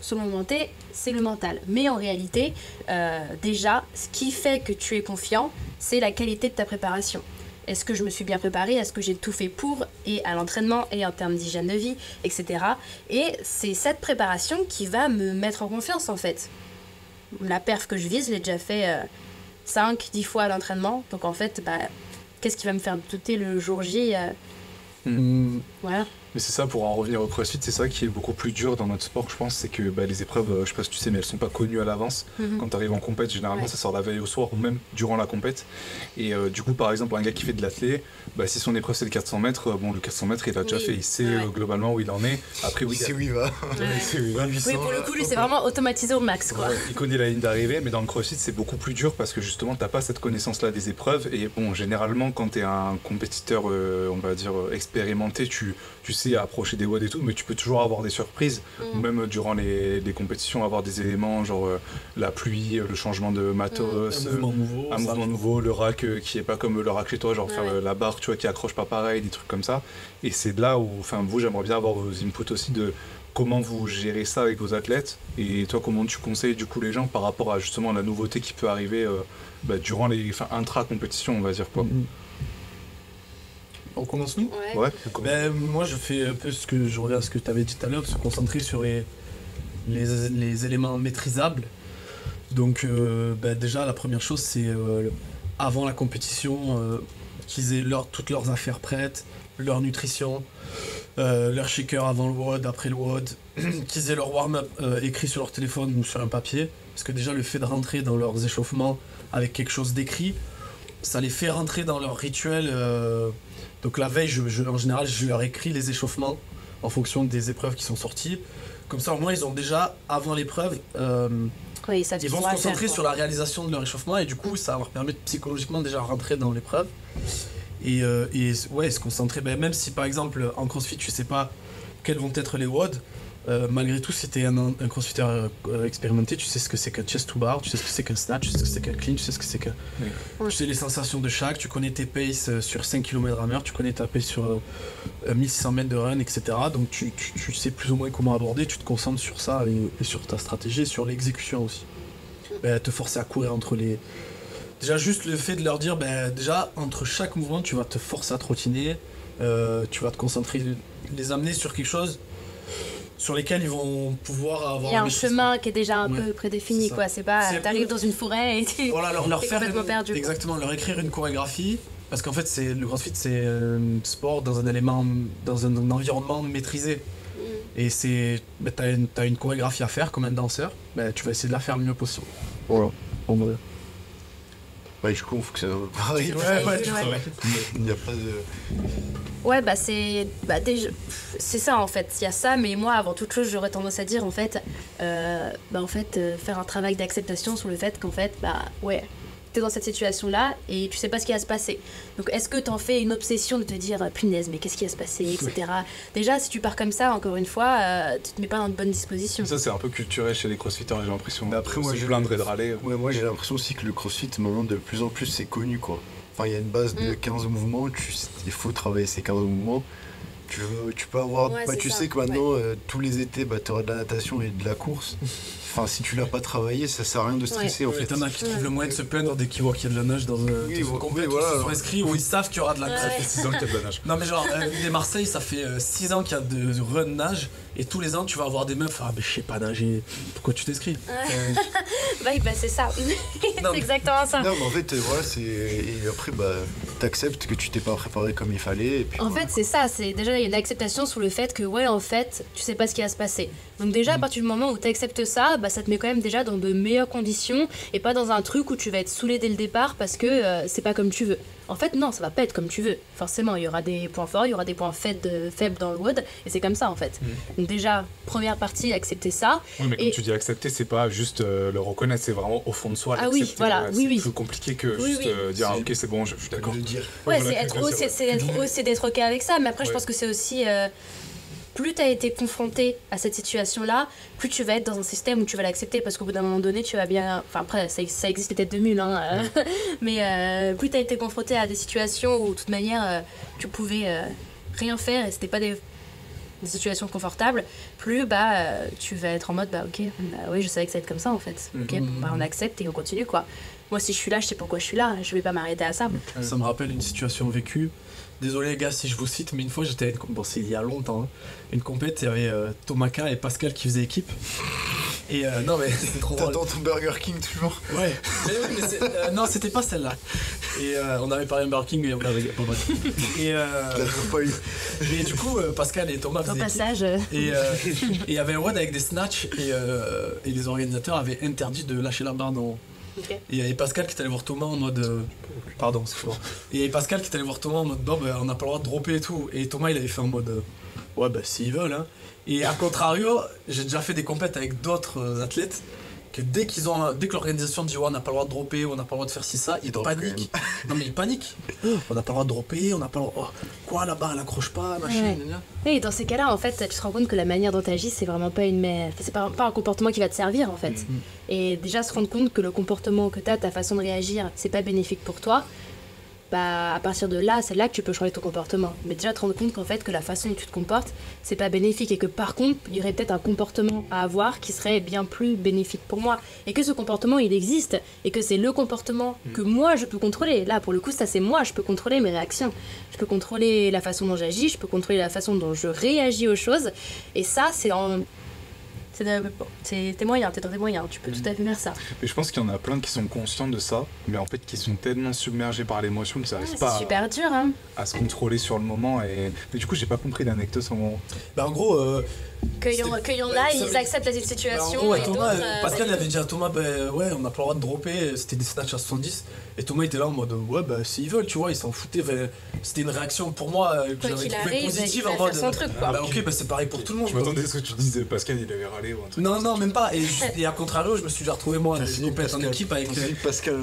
sur le moment T, c'est le mental. Mais en réalité, déjà, ce qui fait que tu es confiant, c'est la qualité de ta préparation. Est-ce que je me suis bien préparée? Est-ce que j'ai tout fait pour? Et à l'entraînement, et en termes d'hygiène de vie, etc. Et c'est cette préparation qui va me mettre en confiance, en fait. La perf que je vise, je l'ai déjà fait 5-10 fois à l'entraînement. Donc en fait, qu'est-ce qui va me faire douter le jour J Voilà. Mais c'est ça, pour en revenir au CrossFit, c'est ça qui est beaucoup plus dur dans notre sport, je pense, c'est que les épreuves, je sais pas si tu sais, mais elles sont pas connues à l'avance. Quand tu arrives en compète, généralement ça sort la veille au soir ou même durant la compète. Et du coup, par exemple, un gars qui fait de l'athlé, si son épreuve c'est le 400 mètres, le 400 mètres il a déjà fait, il sait globalement où il en est. Après, il sait où il va. Oui, pour le coup, lui, c'est vraiment automatisé au max, quoi. Il connaît la ligne d'arrivée, mais dans le CrossFit, c'est beaucoup plus dur parce que justement, t'as pas cette connaissance-là des épreuves. Et bon, généralement, quand t'es un compétiteur, on va dire, expérimenté, tu sais approcher des WOD et tout, mais tu peux toujours avoir des surprises, ou même durant les compétitions, avoir des éléments genre la pluie, le changement de matos, un mouvement nouveau, le rack qui est pas comme le rack chez toi, genre faire la barre, tu vois, qui accroche pas pareil, des trucs comme ça. Et c'est de là où, vous, j'aimerais bien avoir vos inputs aussi de comment vous gérez ça avec vos athlètes, et toi, comment tu conseilles du coup les gens par rapport à justement la nouveauté qui peut arriver durant les intra-compétitions, on va dire quoi. On commence nous? Ouais. Moi je fais un peu je reviens à ce que tu avais dit tout à l'heure, se concentrer sur les éléments maîtrisables. Donc déjà la première chose c'est avant la compétition qu'ils aient toutes leurs affaires prêtes, leur nutrition, leur shaker avant le WOD, après le WOD, qu'ils aient leur warm-up écrit sur leur téléphone ou sur un papier, parce que déjà le fait de rentrer dans leurs échauffements avec quelque chose d'écrit, ça les fait rentrer dans leur rituel. Donc la veille, en général, je leur écris les échauffements en fonction des épreuves qui sont sorties. Comme ça, au moins, ils ont déjà, avant l'épreuve, ils vont se concentrer sur la réalisation de leur échauffement et du coup, ça va leur permettre psychologiquement déjà rentrer dans l'épreuve. Et se concentrer, même si par exemple, en CrossFit, tu sais pas quels vont être les WOD, malgré tout, si tu es un crossfitter expérimenté, tu sais ce que c'est qu'un chest to bar, tu sais ce que c'est qu'un snatch, tu sais ce que c'est qu'un clean, tu sais ce que c'est que... Tu sais les sensations de chaque, tu connais tes paces sur 5 km/h, tu connais ta pace sur 1600 mètres de run, etc. Donc tu sais plus ou moins comment aborder, tu te concentres sur ça et sur ta stratégie et sur l'exécution aussi. Te forcer à courir entre les... Déjà juste le fait de leur dire, déjà entre chaque mouvement, tu vas te forcer à trottiner, tu vas te concentrer, les amener sur quelque chose sur lesquels ils vont pouvoir avoir... Il y a un chemin qui est déjà un peu prédéfini, quoi. C'est pas, t'arrives dans une forêt et tu leur es faire complètement perdu. Exactement, leur écrire une chorégraphie, parce qu'en fait, le CrossFit, c'est un sport dans un environnement maîtrisé. Et t'as une chorégraphie à faire comme un danseur, tu vas essayer de la faire le mieux possible. Voilà, on va dire. Du coup, on fonctionne pareil. Il n'y a pas de... Ouais, c'est ça en fait. Il y a ça, mais moi, avant toute chose, j'aurais tendance à dire en fait, faire un travail d'acceptation sur le fait qu'en fait, t'es dans cette situation-là et tu sais pas ce qui va se passer. Donc, est-ce que t'en fais une obsession de te dire, punaise, mais qu'est-ce qui va se passer, etc. Déjà, si tu pars comme ça, encore une fois, tu te mets pas dans de bonnes dispositions. Ça, c'est un peu culturel chez les crossfitters, j'ai l'impression. Mais après, moi, je plaindrais de râler. Ouais, moi, j'ai l'impression aussi que le crossfit, maintenant, de plus en plus, c'est connu, quoi. Enfin, il y a une base de 15 mouvements, il faut travailler ces 15 mouvements. Tu peux avoir... tu sais que maintenant, tous les étés, tu auras de la natation et de la course. Enfin, si tu l'as pas travaillé, ça sert à rien de stresser, en fait. T'en as qui trouvent le moyen de se plaindre dès qu'ils voient qu'il y a de la nage dans un complet, ils sont inscrits où ils savent qu'il y aura de la nage. Ça fait 6 ans qu'il y a de la nage. Non mais genre, les Marseille, ça fait 6 ans qu'il y a de run nage, et tous les ans, tu vas avoir des meufs, je sais pas nager, pourquoi tu t'inscris c'est ça. C'est exactement ça. Non, mais en fait, et après, t'acceptes que tu t'es pas préparé comme il fallait. Et puis, en fait, c'est ça, c'est déjà il y a une acceptation sur le fait que, en fait, tu sais pas ce qui va se passer. Donc déjà, à partir du moment où t'acceptes ça, ça te met quand même déjà dans de meilleures conditions et pas dans un truc où tu vas être saoulé dès le départ parce que c'est pas comme tu veux. En fait, non, ça va pas être comme tu veux. Forcément, il y aura des points forts, il y aura des points faibles dans le WOD, et c'est comme ça, en fait. Donc déjà, première partie, accepter ça. Oui, mais comme tu dis accepter, c'est pas juste le reconnaître, c'est vraiment au fond de soi. Ah oui, voilà, c'est plus compliqué que juste dire ok, c'est bon, je suis d'accord. Ouais, c'est d'être ok avec ça, mais après, je pense que c'est aussi... plus tu as été confronté à cette situation-là, plus tu vas être dans un système où tu vas l'accepter, parce qu'au bout d'un moment donné, tu vas bien... Enfin, après, ça existe peut-être de mille, mais plus tu as été confronté à des situations où, de toute manière, tu pouvais rien faire et c'était pas des des situations confortables, plus tu vas être en mode ok, oui, je savais que ça allait être comme ça en fait. Ok, on accepte et on continue quoi. Moi, si je suis là, je sais pourquoi je suis là. Je vais pas m'arrêter à ça. Ça me rappelle une situation vécue. Désolé les gars si je vous cite, mais une fois j'étais c'est il y a longtemps, hein. Une compète, il y avait Tomaka et Pascal qui faisaient équipe. Et non mais c'était trop drôle. T'attends ton Burger King toujours. Ouais. Mais non, c'était pas celle-là. Et on avait parlé de Burger King et on avait pas mal. Et pas eu. et du coup Pascal et Thomas Au faisaient passage. équipe. Et il y avait un WOD avec des snatchs et les organisateurs avaient interdit de lâcher la barre dans. Okay. Et il y avait Pascal qui est allé voir Thomas en mode. Pardon, c'est fort. Et il y avait Pascal qui est allé voir Thomas en mode bon, on n'a pas le droit de dropper et tout. Et Thomas il avait fait en mode ouais, s'ils veulent, hein. Et à contrario, j'ai déjà fait des compètes avec d'autres athlètes que dès que l'organisation dit ouais, on n'a pas le droit de dropper, on n'a pas le droit de faire ci, ça, ils paniquent. Non mais ils paniquent. On n'a pas le droit de dropper, on n'a pas le droit. Oh, quoi là-bas, elle accroche pas, machin. Oui, dans ces cas-là, en fait, tu te rends compte que la manière dont tu agis, c'est vraiment pas c'est pas un comportement qui va te servir, en fait. Et déjà, se rendre compte que le comportement que tu as, ta façon de réagir, c'est pas bénéfique pour toi, à partir de là, c'est là que tu peux changer ton comportement. Mais déjà, te rendre compte qu'en fait, que la façon dont tu te comportes, c'est pas bénéfique et que par contre, il y aurait peut-être un comportement à avoir qui serait bien plus bénéfique pour moi. Et que ce comportement, il existe et que c'est le comportement que moi, je peux contrôler. Là, pour le coup, ça, c'est moi, je peux contrôler mes réactions. Je peux contrôler la façon dont j'agis, je peux contrôler la façon dont je réagis aux choses. Et ça, c'est tes moyens, t'es dans tes moyens, tu peux tout à fait faire ça. Mais je pense qu'il y en a plein qui sont conscients de ça, mais en fait qui sont tellement submergés par l'émotion qu'ils n'arrivent pas super dur, hein. À se contrôler sur le moment. Mais du coup, j'ai pas compris l'anecdote en gros. Qu'il y en a, ils acceptent la situation. En gros, et Thomas, d'autres, Pascal avait dit à Thomas, ouais, on n'a pas le droit de dropper, c'était des snatchs à 70. Et Thomas était là en mode, ouais, s'ils veulent, tu vois, ils s'en foutaient. C'était une réaction pour moi que j'avais trouvée positive en mode. Son truc, quoi. Ok, c'est pareil pour tout le monde. Je m'attendais à ce que tu disais, Pascal, il avait râlé ou un truc. Non, même pas. Et à contrario, je me suis déjà retrouvé moi à des compètes en équipe avec. Pascal,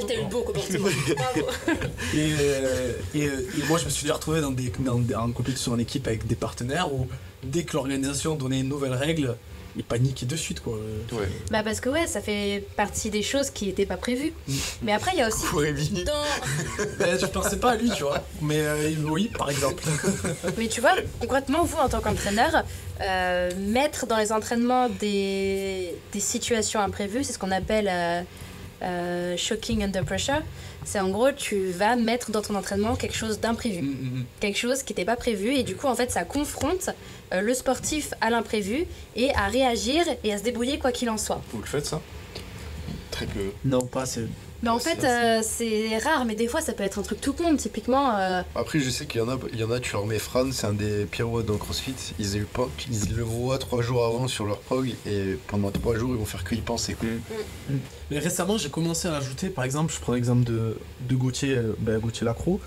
t'as eu le beau comportement. Bravo. Et moi, je me suis déjà retrouvé en compétition en équipe avec des partenaires où dès que l'organisation donnait une nouvelle règle, ils paniquaient de suite, quoi. Ouais. Parce que ça fait partie des choses qui n'étaient pas prévues. Mais après, il y a aussi Je pensais pas à lui, tu vois. Mais oui, par exemple. Mais tu vois, concrètement, vous, en tant qu'entraîneur, mettre dans les entraînements des situations imprévues, c'est ce qu'on appelle shocking under pressure. C'est en gros, tu vas mettre dans ton entraînement quelque chose d'imprévu. Quelque chose qui n'était pas prévu. Et du coup, en fait, ça confronte le sportif à l'imprévu et à réagir et à se débrouiller quoi qu'il en soit. Vous le faites, ça ? Très peu. Non, pas assez. Mais en fait, c'est rare, mais des fois, ça peut être un truc tout con, typiquement. Après, je sais qu'il y en a, tu leur mets Fran, c'est un des pires WOD dans CrossFit. Ils le voient 3 jours avant sur leur prog, et pendant 3 jours, ils vont faire que y penser, quoi. Mais récemment, j'ai commencé à ajouter, par exemple, je prends l'exemple de Gauthier, Gauthier Lacroix.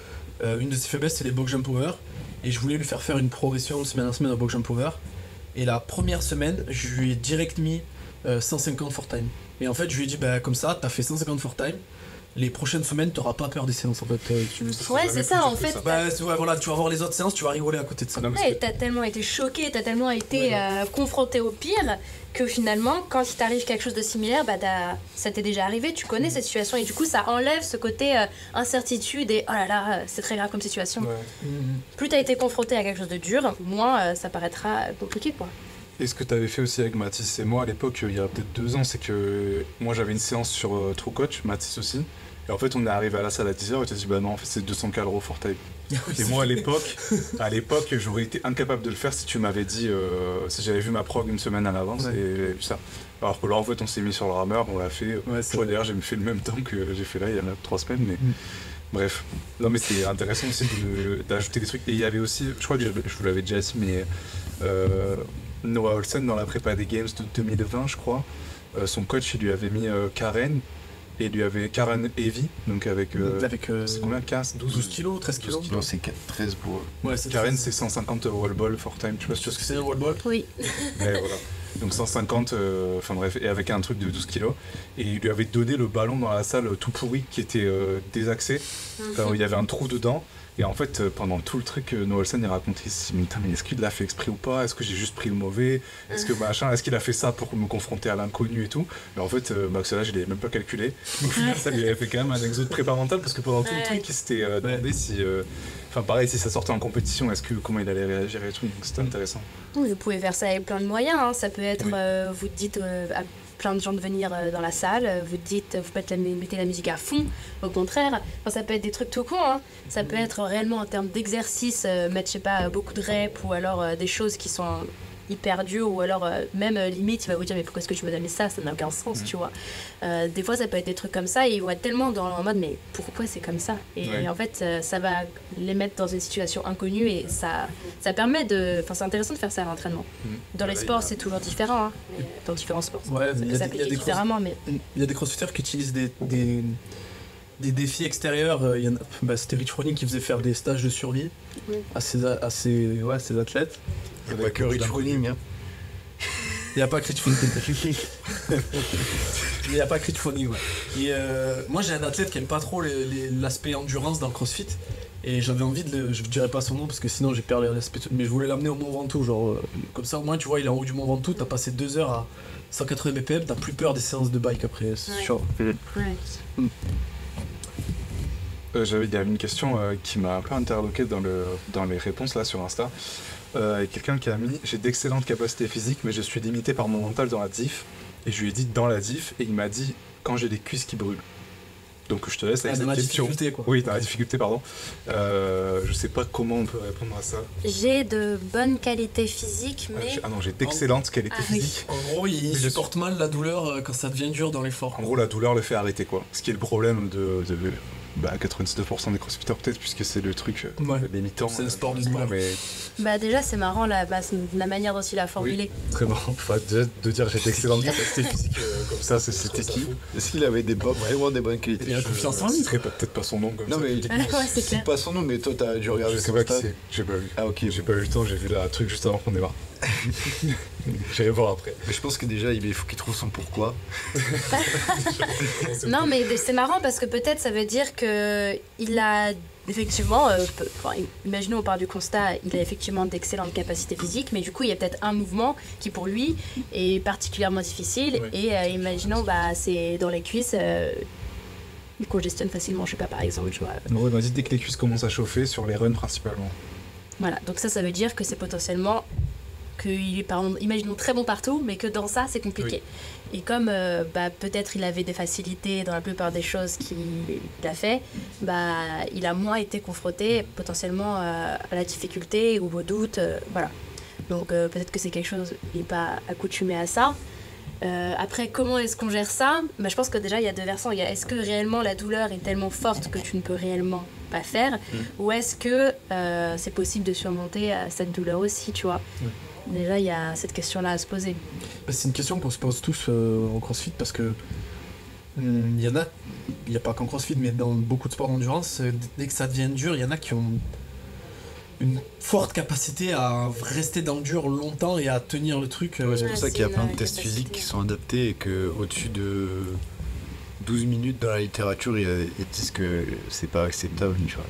Une de ses faiblesses, c'est les box jump over. Et je voulais lui faire une progression semaine en semaine en box jump over. Et la première semaine, je lui ai direct mis 150 for time. Et en fait, je lui ai dit, comme ça, t'as fait 150 for time. Les prochaines semaines, t'auras pas peur des séances, en fait. Ouais, c'est ça, en fait. Voilà, tu vas voir les autres séances, tu vas rigoler à côté de ça. Ouais, t'as tellement été choqué, t'as tellement été confronté au pire, que finalement, quand il t'arrive quelque chose de similaire, ça t'est déjà arrivé, tu connais cette situation, et du coup, ça enlève ce côté incertitude et oh là là, c'est très grave comme situation. Ouais. Plus t'as été confronté à quelque chose de dur, moins ça paraîtra compliqué, quoi. Et ce que tu avais fait aussi avec Mathis et moi à l'époque, il y a peut-être 2 ans, c'est que moi j'avais une séance sur True Coach, Mathis aussi. Et en fait, on est arrivé à la salle à 10h et tu as dit, non, en fait, c'est 200 calories for time. Et moi, à l'époque, j'aurais été incapable de le faire si tu m'avais dit, si j'avais vu ma prog une semaine à l'avance et ça. Alors que là, en fait, on s'est mis sur le rameur, on l'a fait. D'ailleurs, j'ai fait le même temps que j'ai fait là il y a 3 semaines, mais. Bref, non mais c'est intéressant aussi d'ajouter des trucs. Et il y avait aussi, je crois que je vous l'avais déjà dit, mais Noah Olsen dans la prépa des Games de 2020, je crois, son coach il lui avait mis Karen, et il lui avait Karen Heavy, donc avec c'est combien, 12 kilos, 13 kilos. Non, c'est 13 pour... Ouais, Karen c'est 150 wall ball for time, tu vois ce que c'est un wall ball? Oui. Ouais, voilà. Donc 150, enfin bref, et avec un truc de 12 kilos. Et il lui avait donné le ballon dans la salle tout pourri qui était désaxé, où il y avait un trou dedans. Et en fait, pendant tout le truc, Noah Olsen il racontait, mais est-ce qu'il l'a fait exprès ou pas? Est-ce que j'ai juste pris le mauvais? Est-ce que est-ce qu'il a fait ça pour me confronter à l'inconnu et tout? Mais en fait, cela, je l'ai même pas calculé. Au final, ça lui avait fait quand même un exo de prépa mentale parce que pendant tout le truc, il s'était demandé Enfin, pareil, si ça sortait en compétition, comment il allait réagir et tout, donc c'était intéressant. Oui, vous pouvez faire ça avec plein de moyens. Hein. Ça peut être, vous dites à plein de gens de venir dans la salle, vous mettez la musique à fond, au contraire. Enfin, ça peut être des trucs tout con. Hein. Ça peut être réellement en termes d'exercice, mettre, je sais pas, beaucoup de reps ou alors des choses qui sont hyper dur ou alors même limite il va vous dire mais pourquoi est-ce que tu me donnes ça n'a aucun sens tu vois. Des fois ça peut être des trucs comme ça et ils vont être tellement en mode mais pourquoi c'est comme ça et en fait ça va les mettre dans une situation inconnue et ça permet de, enfin c'est intéressant de faire ça à l'entraînement. Dans les sports c'est toujours différent hein. Dans différents sports ça peut s'appliquer différemment mais il y a des crossfitters qui utilisent des défis extérieurs. C'était Rich Froning qui faisait faire des stages de survie à ses athlètes. Il n'y a pas que Rich Froning. Hein. Il n'y a pas que Rich Froning. Il n'y a pas que Rich Froning, ouais. Et moi j'ai un athlète qui aime pas trop l'aspect endurance dans le crossfit. Et j'avais envie je dirais pas son nom parce que sinon j'ai perdu l'aspect. Mais je voulais l'amener au Mont Ventoux, genre comme ça au moins tu vois il est en haut du Mont Ventoux, t'as passé 2 heures à 180 BPM, t'as plus peur des séances de bike après, c'est sûr. Il y a une question qui m'a un peu interloqué dans les réponses là sur Insta. Quelqu'un qui a mis « J'ai d'excellentes capacités physiques, mais je suis limité par mon mental dans la diff. » Et je lui ai dit « Dans la diff » et il m'a dit « Quand j'ai des cuisses qui brûlent. » Donc je te laisse avec cette question. Quoi. Oui, dans la difficulté, pardon. Je sais pas comment on peut répondre à ça. J'ai de bonnes qualités physiques, mais... j'ai d'excellentes qualités physiques. En gros, il supporte mal la douleur quand ça devient dur dans l'effort. En gros, la douleur le fait arrêter, quoi. Ce qui est le problème de 99% des crossfitters peut-être, puisque c'est le truc limitant. C'est le sport de douleur. Mais... déjà, c'est marrant la manière dont il a formulé. Très marrant. Déjà, de dire j'ai d'excellentes capacités physiques comme ça, c'était qui? Est-ce qu'il avait vraiment des bonnes qualités? Il a confiance en lui. Ce serait peut-être pas son nom comme ça. Non, mais c'est clair. Pas son nom, mais toi, t'as dû regarder. Je sais pas qui c'est. J'ai pas vu. Ah, ok. J'ai pas eu le temps, j'ai vu le truc juste avant qu'on démarre. J'irai voir après. Mais je pense que déjà, il faut qu'il trouve son pourquoi. Non, mais c'est marrant parce que peut-être ça veut dire qu'il a effectivement, imaginons on part du constat, il a effectivement d'excellentes capacités physiques, mais du coup il y a peut-être un mouvement qui pour lui est particulièrement difficile et imaginons c'est dans les cuisses. Il congestionne facilement, je sais pas par exemple, tu vois. Il m'a dit dès que les cuisses commencent à chauffer sur les runs principalement. Voilà, donc ça veut dire que c'est potentiellement qu'il est, par exemple, imaginons très bon partout, mais que dans ça, c'est compliqué. Oui. Et comme peut-être il avait des facilités dans la plupart des choses qu'il a fait, il a moins été confronté potentiellement à la difficulté ou au doute. Voilà. Donc peut-être que c'est quelque chose, il n'est pas accoutumé à ça. Après, comment est-ce qu'on gère ça? Je pense que déjà, il y a 2 versants. Est-ce que réellement la douleur est tellement forte que tu ne peux réellement pas faire ou est-ce que c'est possible de surmonter cette douleur aussi, tu vois? Déjà, il y a cette question-là à se poser. C'est une question qu'on se pose tous en CrossFit parce que il n'y a pas qu'en CrossFit, mais dans beaucoup de sports d'endurance, dès que ça devient dur, il y en a qui ont une forte capacité à rester dans le dur longtemps et à tenir le truc. C'est pour ça qu'il y a plein de tests physiques qui sont adaptés et qu'au-dessus de 12 minutes dans la littérature, ils disent que c'est pas acceptable. Tu vois.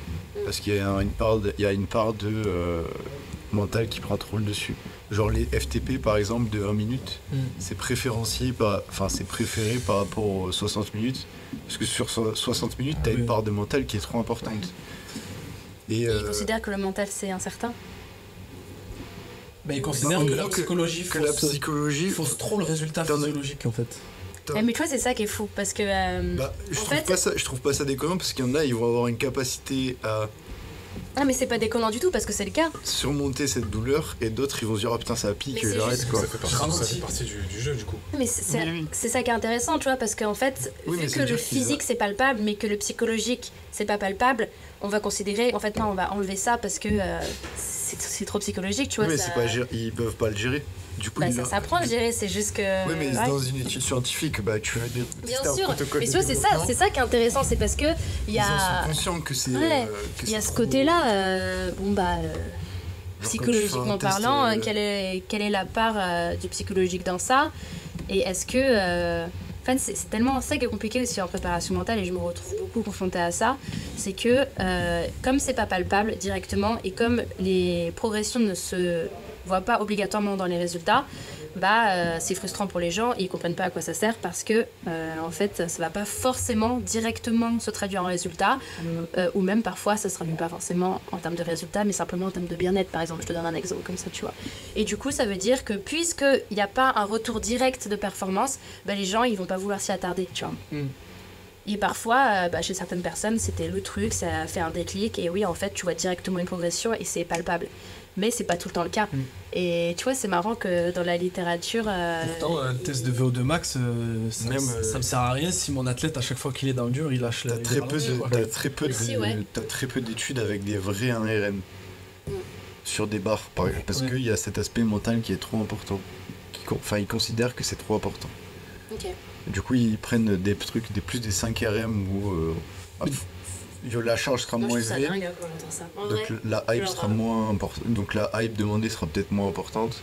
Parce qu'il y a une part de mental qui prend trop le dessus. Genre les FTP par exemple de 1 minute, c'est préféré par rapport aux 60 minutes, parce que sur 60 minutes, t'as une part de mental qui est trop importante. Et il considère que le mental c'est incertain. Il considère que la psychologie fausse trop le résultat physiologique en fait. Mais tu vois, c'est ça qui est fou, parce que je trouve pas ça déconnant, parce qu'il y en a, ils vont avoir une capacité à... Ah mais c'est pas déconnant du tout parce que c'est le cas. Surmonter cette douleur et d'autres ils vont se dire putain ça pique, j'arrête quoi. Ça fait partie du jeu du coup. Mais c'est ça qui est intéressant tu vois parce qu'en fait vu que le physique c'est palpable mais que le psychologique c'est pas palpable, on va considérer en fait non on va enlever ça parce que c'est trop psychologique tu vois. Oui, mais ils peuvent pas le gérer. Du coup, ça s'apprend à gérer, c'est juste que... Oui, mais dans une étude scientifique, tu as des... Bien sûr, mais tu vois, c'est ça qui est intéressant, c'est parce que il y a... Ils sont conscients que c'est... il y a ce côté-là, psychologiquement parlant, quelle est la part du psychologique dans ça? Et est-ce que... c'est tellement ça qui est compliqué aussi en préparation mentale et je me retrouve beaucoup confrontée à ça, c'est que comme c'est pas palpable directement et comme les progressions ne se voient pas obligatoirement dans les résultats, c'est frustrant pour les gens et ils comprennent pas à quoi ça sert parce que en fait ça va pas forcément directement se traduire en résultat ou même parfois ça se traduit pas forcément en termes de résultats mais simplement en termes de bien-être par exemple. Je te donne un exemple comme ça, tu vois. Et du coup ça veut dire que puisqu'il n'y a pas un retour direct de performance, les gens ils vont pas vouloir s'y attarder, tu vois. Et parfois, chez certaines personnes, c'était le truc, ça a fait un déclic, et oui, en fait, tu vois directement une progression et c'est palpable. Mais c'est pas tout le temps le cas. Et tu vois, c'est marrant que dans la littérature... Pourtant, un test de VO2 max, ça me sert à rien si mon athlète, à chaque fois qu'il est dans le dur, il lâche la... T'as très peu d'études avec des vrais 1RM sur des barres, parce qu'il y a cet aspect mental qui est trop important. Ils considèrent que c'est trop important. Ok. Du coup, ils prennent des trucs, des plus des 5 RM où la charge sera moins élevée. Donc la hype sera moins importante. Donc la hype demandée sera peut-être moins importante.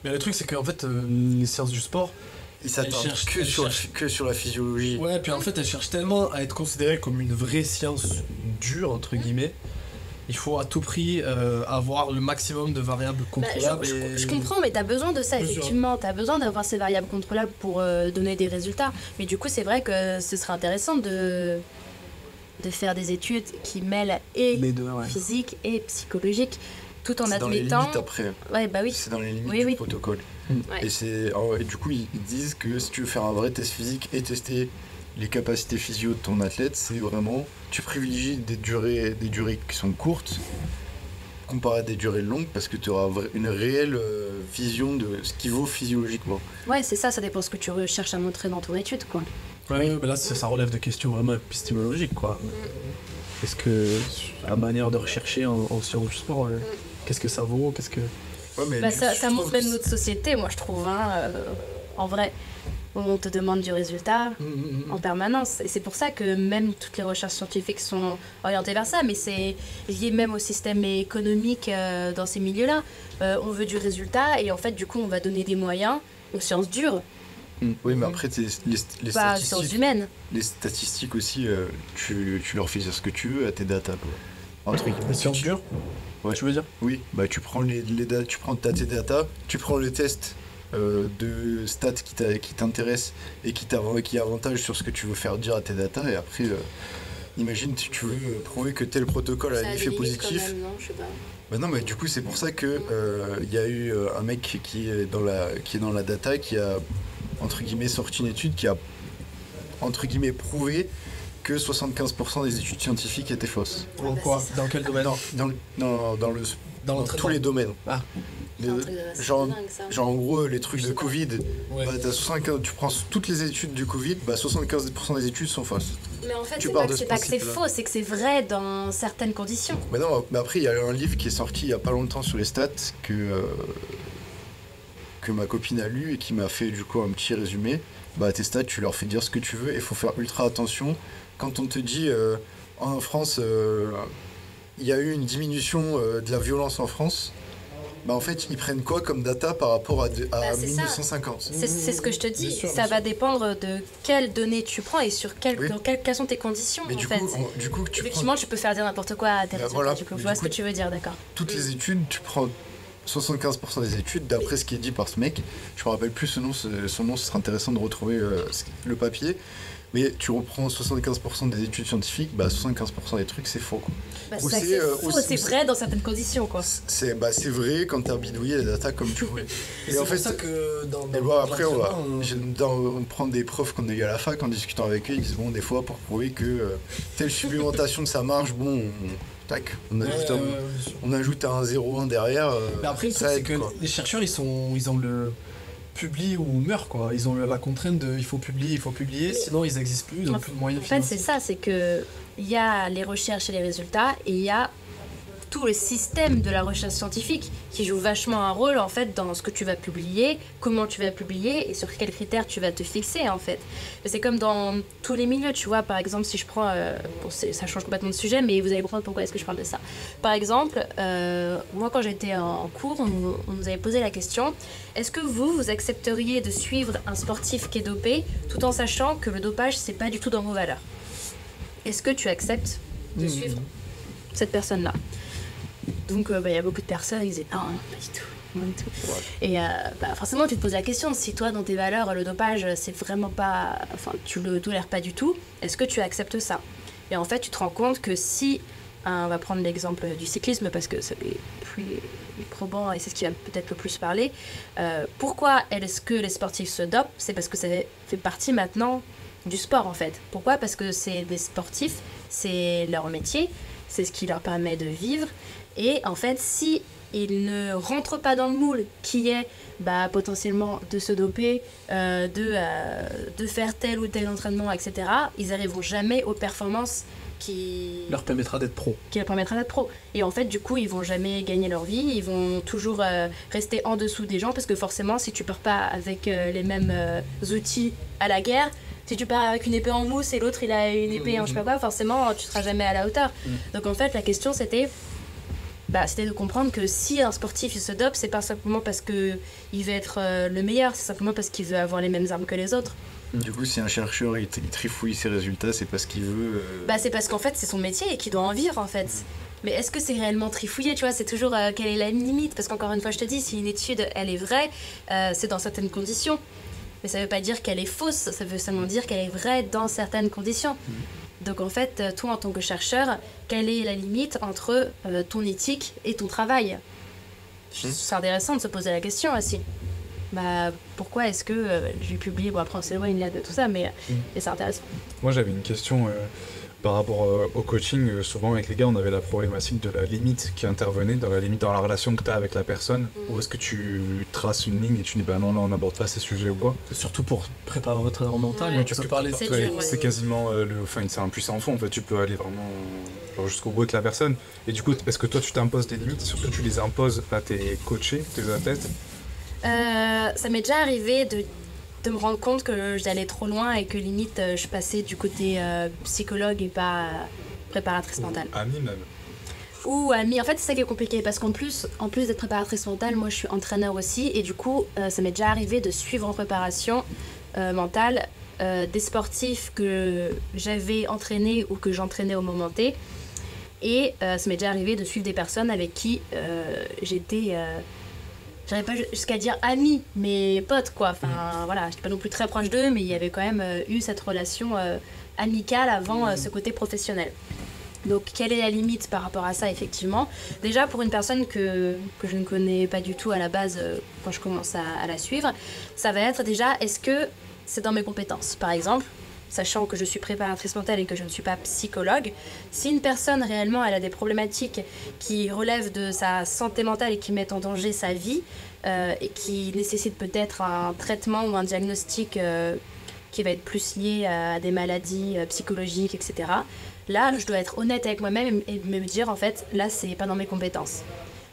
Mais le truc, c'est qu'en fait, les sciences du sport, ils s'attardent que sur la physiologie. Ouais, puis en fait, elles cherchent tellement à être considérées comme une vraie science dure, entre guillemets. Il faut à tout prix avoir le maximum de variables contrôlables. Je comprends, mais tu as besoin de ça, effectivement. Tu as besoin d'avoir ces variables contrôlables pour donner des résultats. Mais du coup, c'est vrai que ce serait intéressant de faire des études qui mêlent et les deux, physique et psychologique, tout en admettant... C'est dans les limites après. Ouais, oui. C'est dans les limites du protocole. Ouais. Et du coup, ils disent que si tu veux faire un vrai test physique et tester les capacités physio de ton athlète, c'est vraiment... Tu privilégies des durées qui sont courtes comparé à des durées longues parce que tu auras une réelle vision de ce qui vaut physiologiquement. Ouais, c'est ça dépend de ce que tu recherches à montrer dans ton étude, quoi. Ouais, mais là, ça relève de questions vraiment épistémologiques, quoi. Est-ce que la manière de rechercher en sciences du sport, qu'est-ce que ça vaut, ça montre même notre société, moi, je trouve, en vrai. On te demande du résultat en permanence. Et c'est pour ça que même toutes les recherches scientifiques sont orientées vers ça, mais c'est lié même au système économique dans ces milieux-là. On veut du résultat et en fait, du coup, on va donner des moyens aux sciences dures. Oui, mais après, les statistiques, sciences humaines. Les statistiques aussi, tu leur fais dire ce que tu veux à tes datas. Les sciences dures, tu veux dire? Oui, tu prends tu prends tes datas, tu prends les tests de stats qui t'intéressent et qui avantage sur ce que tu veux faire dire à tes datas, et après imagine si tu veux prouver que tel protocole a un effet positif. Même, non, je sais pas. Non, mais du coup c'est pour ça que y a eu un mec qui est dans la data qui a entre guillemets sorti une étude qui a entre guillemets prouvé que 75% des études scientifiques étaient fausses. Dans quel domaine? Dans tous les domaines. Genre en gros les trucs de Covid, tu prends toutes les études du Covid, 75% des études sont fausses. Mais en fait c'est pas que c'est faux, c'est que c'est vrai dans certaines conditions. Mais après il y a un livre qui est sorti il y a pas longtemps sur les stats que ma copine a lu et qui m'a fait du coup un petit résumé. Tes stats tu leur fais dire ce que tu veux et il faut faire ultra attention quand on te dit en France il y a eu une diminution de la violence en France. En fait, ils prennent quoi comme data par rapport à 1950 ? C'est ce que je te dis. Ça va dépendre de quelles données tu prends et sur quelles sont tes conditions. Mais effectivement, tu peux faire dire n'importe quoi à tes résultats. Je vois ce que tu veux dire, d'accord. Toutes les études, tu prends 75% des études, d'après ce qui est dit par ce mec. Je me rappelle plus son nom, ce serait intéressant de retrouver le papier. Mais tu reprends 75% des études scientifiques, 75% des trucs c'est faux, quoi. C'est vrai dans certaines conditions, quoi. C'est vrai quand t'as bidouillé les data comme tu voulais. Et en fait, ça que après on prend des profs qu'on a eu à la fac en discutant avec eux, ils disent des fois pour prouver que telle supplémentation ça marche, on ajoute un 0,1 derrière. Mais après c'est que les chercheurs ils ont le publie ou meurt, quoi. Ils ont la contrainte de il faut publier, sinon ils n'existent plus, ils n'ont plus de moyens financiers. En fait, c'est ça, c'est que il y a les recherches et les résultats, et il y a tout le système de la recherche scientifique qui joue vachement un rôle en fait dans ce que tu vas publier, comment tu vas publier et sur quels critères tu vas te fixer en fait. C'est comme dans tous les milieux, tu vois, par exemple si je prends, ça change complètement de sujet mais vous allez comprendre pourquoi est-ce que je parle de ça. Par exemple, moi quand j'étais en cours, on nous avait posé la question, est-ce que vous accepteriez de suivre un sportif qui est dopé tout en sachant que le dopage c'est pas du tout dans vos valeurs? Est-ce que tu acceptes de suivre cette personne-là? Donc, y a beaucoup de personnes qui disaient non, pas du tout. Et forcément, tu te poses la question, si toi, dans tes valeurs, le dopage, c'est vraiment pas... Enfin, tu le tolères pas du tout, est-ce que tu acceptes ça? Et en fait, tu te rends compte que si... on va prendre l'exemple du cyclisme, parce que c'est plus probant et c'est ce qui va peut-être le plus parler. Pourquoi est-ce que les sportifs se dopent? C'est parce que ça fait partie maintenant du sport, en fait. Pourquoi? Parce que c'est des sportifs, c'est leur métier, c'est ce qui leur permet de vivre. Et en fait, si ils ne rentrent pas dans le moule qui est potentiellement de se doper, de faire tel ou tel entraînement, etc., ils n'arriveront jamais aux performances qui leur permettra d'être pro. Et en fait, du coup, ils vont jamais gagner leur vie, ils vont toujours rester en dessous des gens, parce que forcément, si tu pars pas avec les mêmes outils à la guerre, si tu pars avec une épée en mousse et l'autre il a une épée en je sais pas quoi, forcément, tu seras jamais à la hauteur. Donc en fait, la question c'était de comprendre que si un sportif il se dope, c'est pas simplement parce que il veut être le meilleur, c'est simplement parce qu'il veut avoir les mêmes armes que les autres. Du coup, si un chercheur il trifouille ses résultats, c'est parce qu'il veut... c'est parce qu'en fait, c'est son métier et qu'il doit en vivre, en fait. Mais est-ce que c'est réellement trifouillé, tu vois? C'est toujours quelle est la limite? Parce qu'encore une fois, je te dis, si une étude, elle est vraie, c'est dans certaines conditions. Mais ça veut pas dire qu'elle est fausse, ça veut seulement dire qu'elle est vraie dans certaines conditions. Donc en fait, toi, en tant que chercheur, quelle est la limite entre ton éthique et ton travail? C'est intéressant de se poser la question aussi. Pourquoi est-ce que j'ai publié, après on s'éloigne là de tout ça, mais et c'est intéressant. Moi j'avais une question par rapport au coaching. Souvent avec les gars on avait la problématique de la limite qui intervenait, dans la limite dans la relation que tu as avec la personne. Ou est-ce que tu traces une ligne et tu dis non là on n'aborde pas ces sujets ou quoi? Surtout pour préparer votre entraînement mental, Ouais, tu peux parler c'est quasiment c'est un puissant fond en fait, tu peux aller vraiment jusqu'au bout avec la personne. Et du coup, est-ce que toi tu t'imposes des limites, surtout tu les imposes à tes coachés, tes athlètes? Ça m'est déjà arrivé de me rendre compte que j'allais trop loin et que limite je passais du côté psychologue et pas préparatrice mentale. Amie même. Ou amie, en fait c'est ça qui est compliqué parce qu'en plus d'être préparatrice mentale, moi je suis entraîneur aussi et du coup ça m'est déjà arrivé de suivre en préparation mentale des sportifs que j'avais entraînés ou que j'entraînais au moment T. Et ça m'est déjà arrivé de suivre des personnes avec qui j'étais... J'arrive pas jusqu'à dire amis, mais potes quoi. Enfin voilà, j'étais pas non plus très proche d'eux, mais il y avait quand même eu cette relation amicale avant ce côté professionnel. Donc quelle est la limite par rapport à ça effectivement? Déjà pour une personne que je ne connais pas du tout à la base quand je commence à la suivre, ça va être déjà est-ce que c'est dans mes compétences? Par exemple, sachant que je suis préparatrice mentale et que je ne suis pas psychologue, si une personne réellement elle a des problématiques qui relèvent de sa santé mentale et qui mettent en danger sa vie et qui nécessitent peut-être un traitement ou un diagnostic qui va être plus lié à des maladies psychologiques, etc. Là, je dois être honnête avec moi-même et me dire en fait, là, c'est pas dans mes compétences.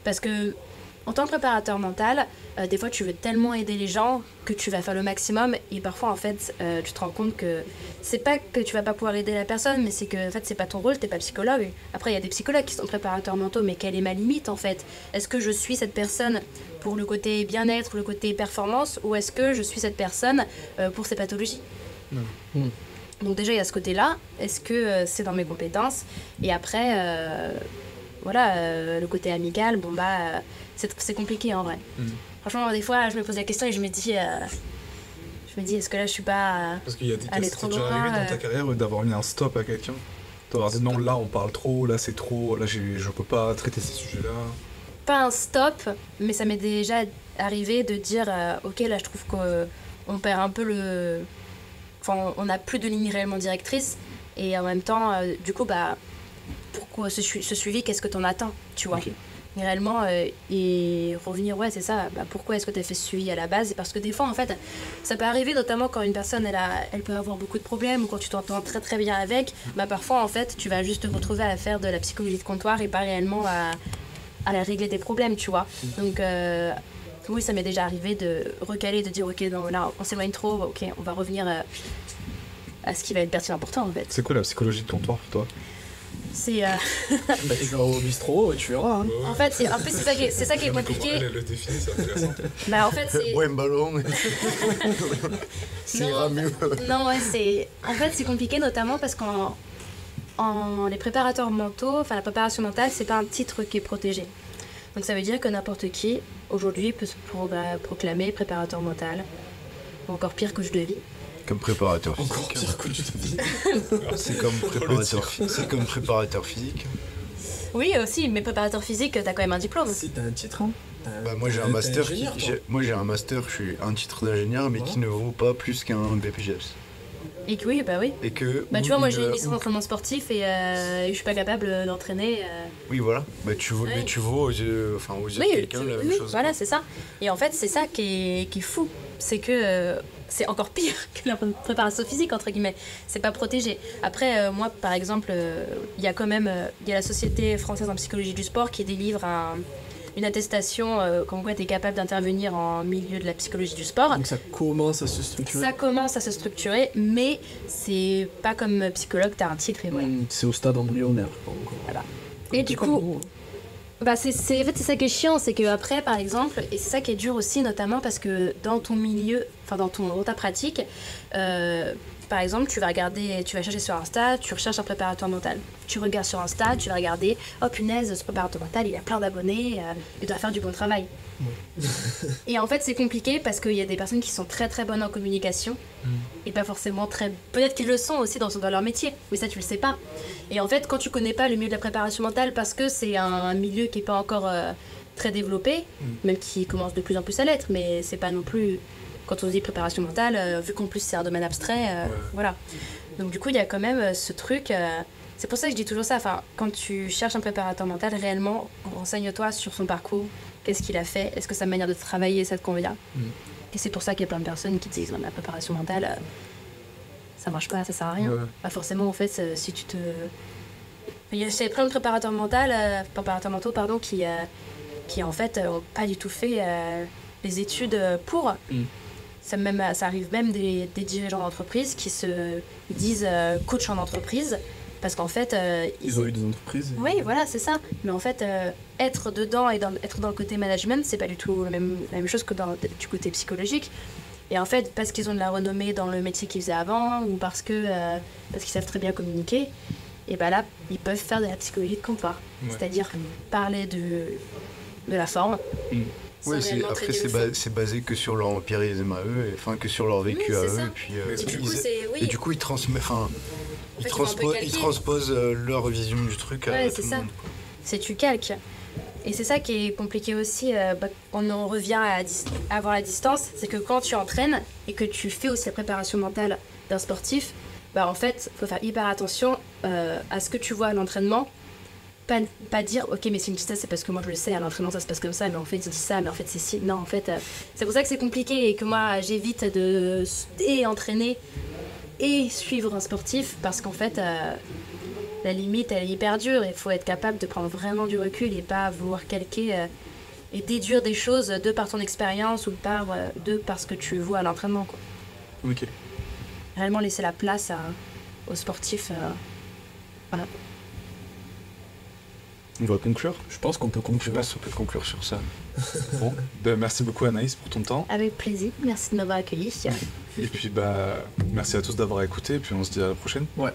Parce que en tant que préparateur mental, des fois tu veux tellement aider les gens que tu vas faire le maximum et parfois en fait tu te rends compte que c'est pas que tu vas pas pouvoir aider la personne, mais c'est que en fait c'est pas ton rôle, t'es pas psychologue. Après il y a des psychologues qui sont préparateurs mentaux, mais quelle est ma limite en fait? Est-ce que je suis cette personne pour le côté bien-être, le côté performance, ou est-ce que je suis cette personne pour ses pathologies? Donc déjà il y a ce côté-là, est-ce que c'est dans mes compétences? Et après le côté amical, c'est compliqué en vrai. Franchement, des fois, je me pose la question et je me dis, est-ce que là, je suis pas Parce qu'il y a des cas, allée c'est trop déjà loin arrivé dans ta carrière d'avoir mis un stop à quelqu'un? D'avoir dit non, là, on parle trop, là, c'est trop, là, je peux pas traiter ces sujets-là. Pas un stop, mais ça m'est déjà arrivé de dire, ok, là, je trouve qu'on perd un peu le... Enfin, on n'a plus de ligne réellement directrice. Et en même temps, du coup, pourquoi ce suivi, qu'est-ce que t'en attends, tu vois? Okay. Et réellement, et revenir, ouais, c'est ça, pourquoi est-ce que tu as fait ce suivi à la base? Et parce que des fois, en fait, ça peut arriver, notamment quand une personne, elle peut avoir beaucoup de problèmes, ou quand tu t'entends très très bien avec, parfois, en fait, tu vas juste te retrouver à faire de la psychologie de comptoir et pas réellement à régler des problèmes, tu vois. Donc, oui, ça m'est déjà arrivé de recaler, de dire, ok, non, là, on s'éloigne trop, ok, on va revenir à ce qui va être pertinent important, en fait. C'est quoi la psychologie de comptoir pour toi? C'est tu vas au bistrot et tu verras. Hein. En fait, c'est ça qui est compliqué. Elle le définit, c'est intéressant. En fait, c'est... Ouais, un ballon. C'est mieux. Non, ouais, en fait, c'est compliqué, notamment parce les préparateurs mentaux, enfin, la préparation mentale, c'est pas un titre qui est protégé. Donc ça veut dire que n'importe qui, aujourd'hui, peut se proclamer préparateur mental, ou encore pire, coach de vie. Comme préparateur physique. Encore pire que tu te dis. C'est comme préparateur physique. Oui, aussi, mais préparateur physique, t'as quand même un diplôme. Si, t'as un titre, hein. Bah, moi j'ai un master, j'ai un master, je suis un titre d'ingénieur, mais qui ne vaut pas plus qu'un BPGEPS. Et que oui, bah oui. Et que, bah tu vois, moi j'ai une licence d'entraînement sportif et je suis pas capable d'entraîner. Oui, voilà. Bah tu vaux, mais tu vaux aux yeux, aux yeux de quelqu'un la même chose. Voilà, c'est ça. Et en fait, c'est ça qui est fou. C'est que c'est encore pire que la préparation physique, entre guillemets. C'est pas protégé. Après, moi, par exemple, il y a quand même la Société française en psychologie du sport qui délivre une attestation comme quoi tu es capable d'intervenir en milieu de la psychologie du sport. Donc ça commence à se structurer. Ça commence à se structurer, mais c'est pas comme psychologue, tu as un titre et voilà. C'est au stade embryonnaire. Voilà. Et du coup, en fait, c'est ça qui est chiant, c'est qu'après, par exemple, et c'est ça qui est dur aussi, notamment parce que dans ton milieu, enfin dans ta pratique, par exemple, tu vas chercher sur Insta, tu recherches un préparateur mental. Tu regardes sur Insta, tu vas regarder, oh punaise, ce préparateur mental, il a plein d'abonnés, il doit faire du bon travail. Et en fait, c'est compliqué parce qu'il y a des personnes qui sont très très bonnes en communication et pas forcément très... Peut-être qu'ils le sont aussi dans leur métier, mais ça, tu le sais pas. Et en fait, quand tu connais pas le milieu de la préparation mentale parce que c'est un milieu qui est pas encore très développé, même qui commence de plus en plus à l'être, mais c'est pas non plus... Quand on dit préparation mentale, vu qu'en plus c'est un domaine abstrait, voilà. Donc du coup, il y a quand même ce truc... c'est pour ça que je dis toujours ça, quand tu cherches un préparateur mental, réellement, renseigne-toi sur son parcours, qu'est-ce qu'il a fait, est-ce que sa manière de travailler, ça te convient. Et c'est pour ça qu'il y a plein de personnes qui disent, la préparation mentale, ça marche pas, ça sert à rien. Bah forcément, en fait, si tu te... Il y a plein de préparateurs mentaux, qui en fait, n'ont pas du tout fait les études pour... Ça arrive même des dirigeants d'entreprise qui se disent coach en entreprise parce qu'en fait... ils ont eu des entreprises. Oui, voilà, c'est ça. Mais en fait, être dedans et être dans le côté management, c'est pas du tout la même chose que du côté psychologique. Et en fait, parce qu'ils ont de la renommée dans le métier qu'ils faisaient avant ou parce qu'ils savent très bien communiquer, et ben là, ils peuvent faire de la psychologie de comptoir. C'est-à-dire parler de la forme. Oui, après c'est basé que sur leur empirisme à eux, que sur leur vécu à eux. Et du coup, ils transposent leur vision du truc à tout le monde. C'est tu calques. Et c'est ça qui est compliqué aussi, quand on revient à avoir la distance, c'est que quand tu entraînes et que tu fais aussi la préparation mentale d'un sportif, en fait, il faut faire hyper attention à ce que tu vois à l'entraînement. Pas dire, ok, mais c'est une distance, c'est parce que moi je le sais, à l'entraînement ça se passe comme ça, mais en fait ils disent ça, mais en fait c'est si. Non, en fait, c'est pour ça que c'est compliqué et que moi j'évite de entraîner et suivre un sportif parce qu'en fait, la limite elle est hyper dure. Il faut être capable de prendre vraiment du recul et pas vouloir calquer et déduire des choses de par ton expérience ou de par ce que tu vois à l'entraînement, quoi. Ok. Réellement laisser la place aux sportifs. Voilà. On va conclure. Je pense qu'on peut conclure. Je pense qu'on peut conclure sur ça. Bon, merci beaucoup Anaïs pour ton temps. Avec plaisir, merci de m'avoir accueilli. Et puis merci à tous d'avoir écouté, et puis on se dit à la prochaine. Ouais.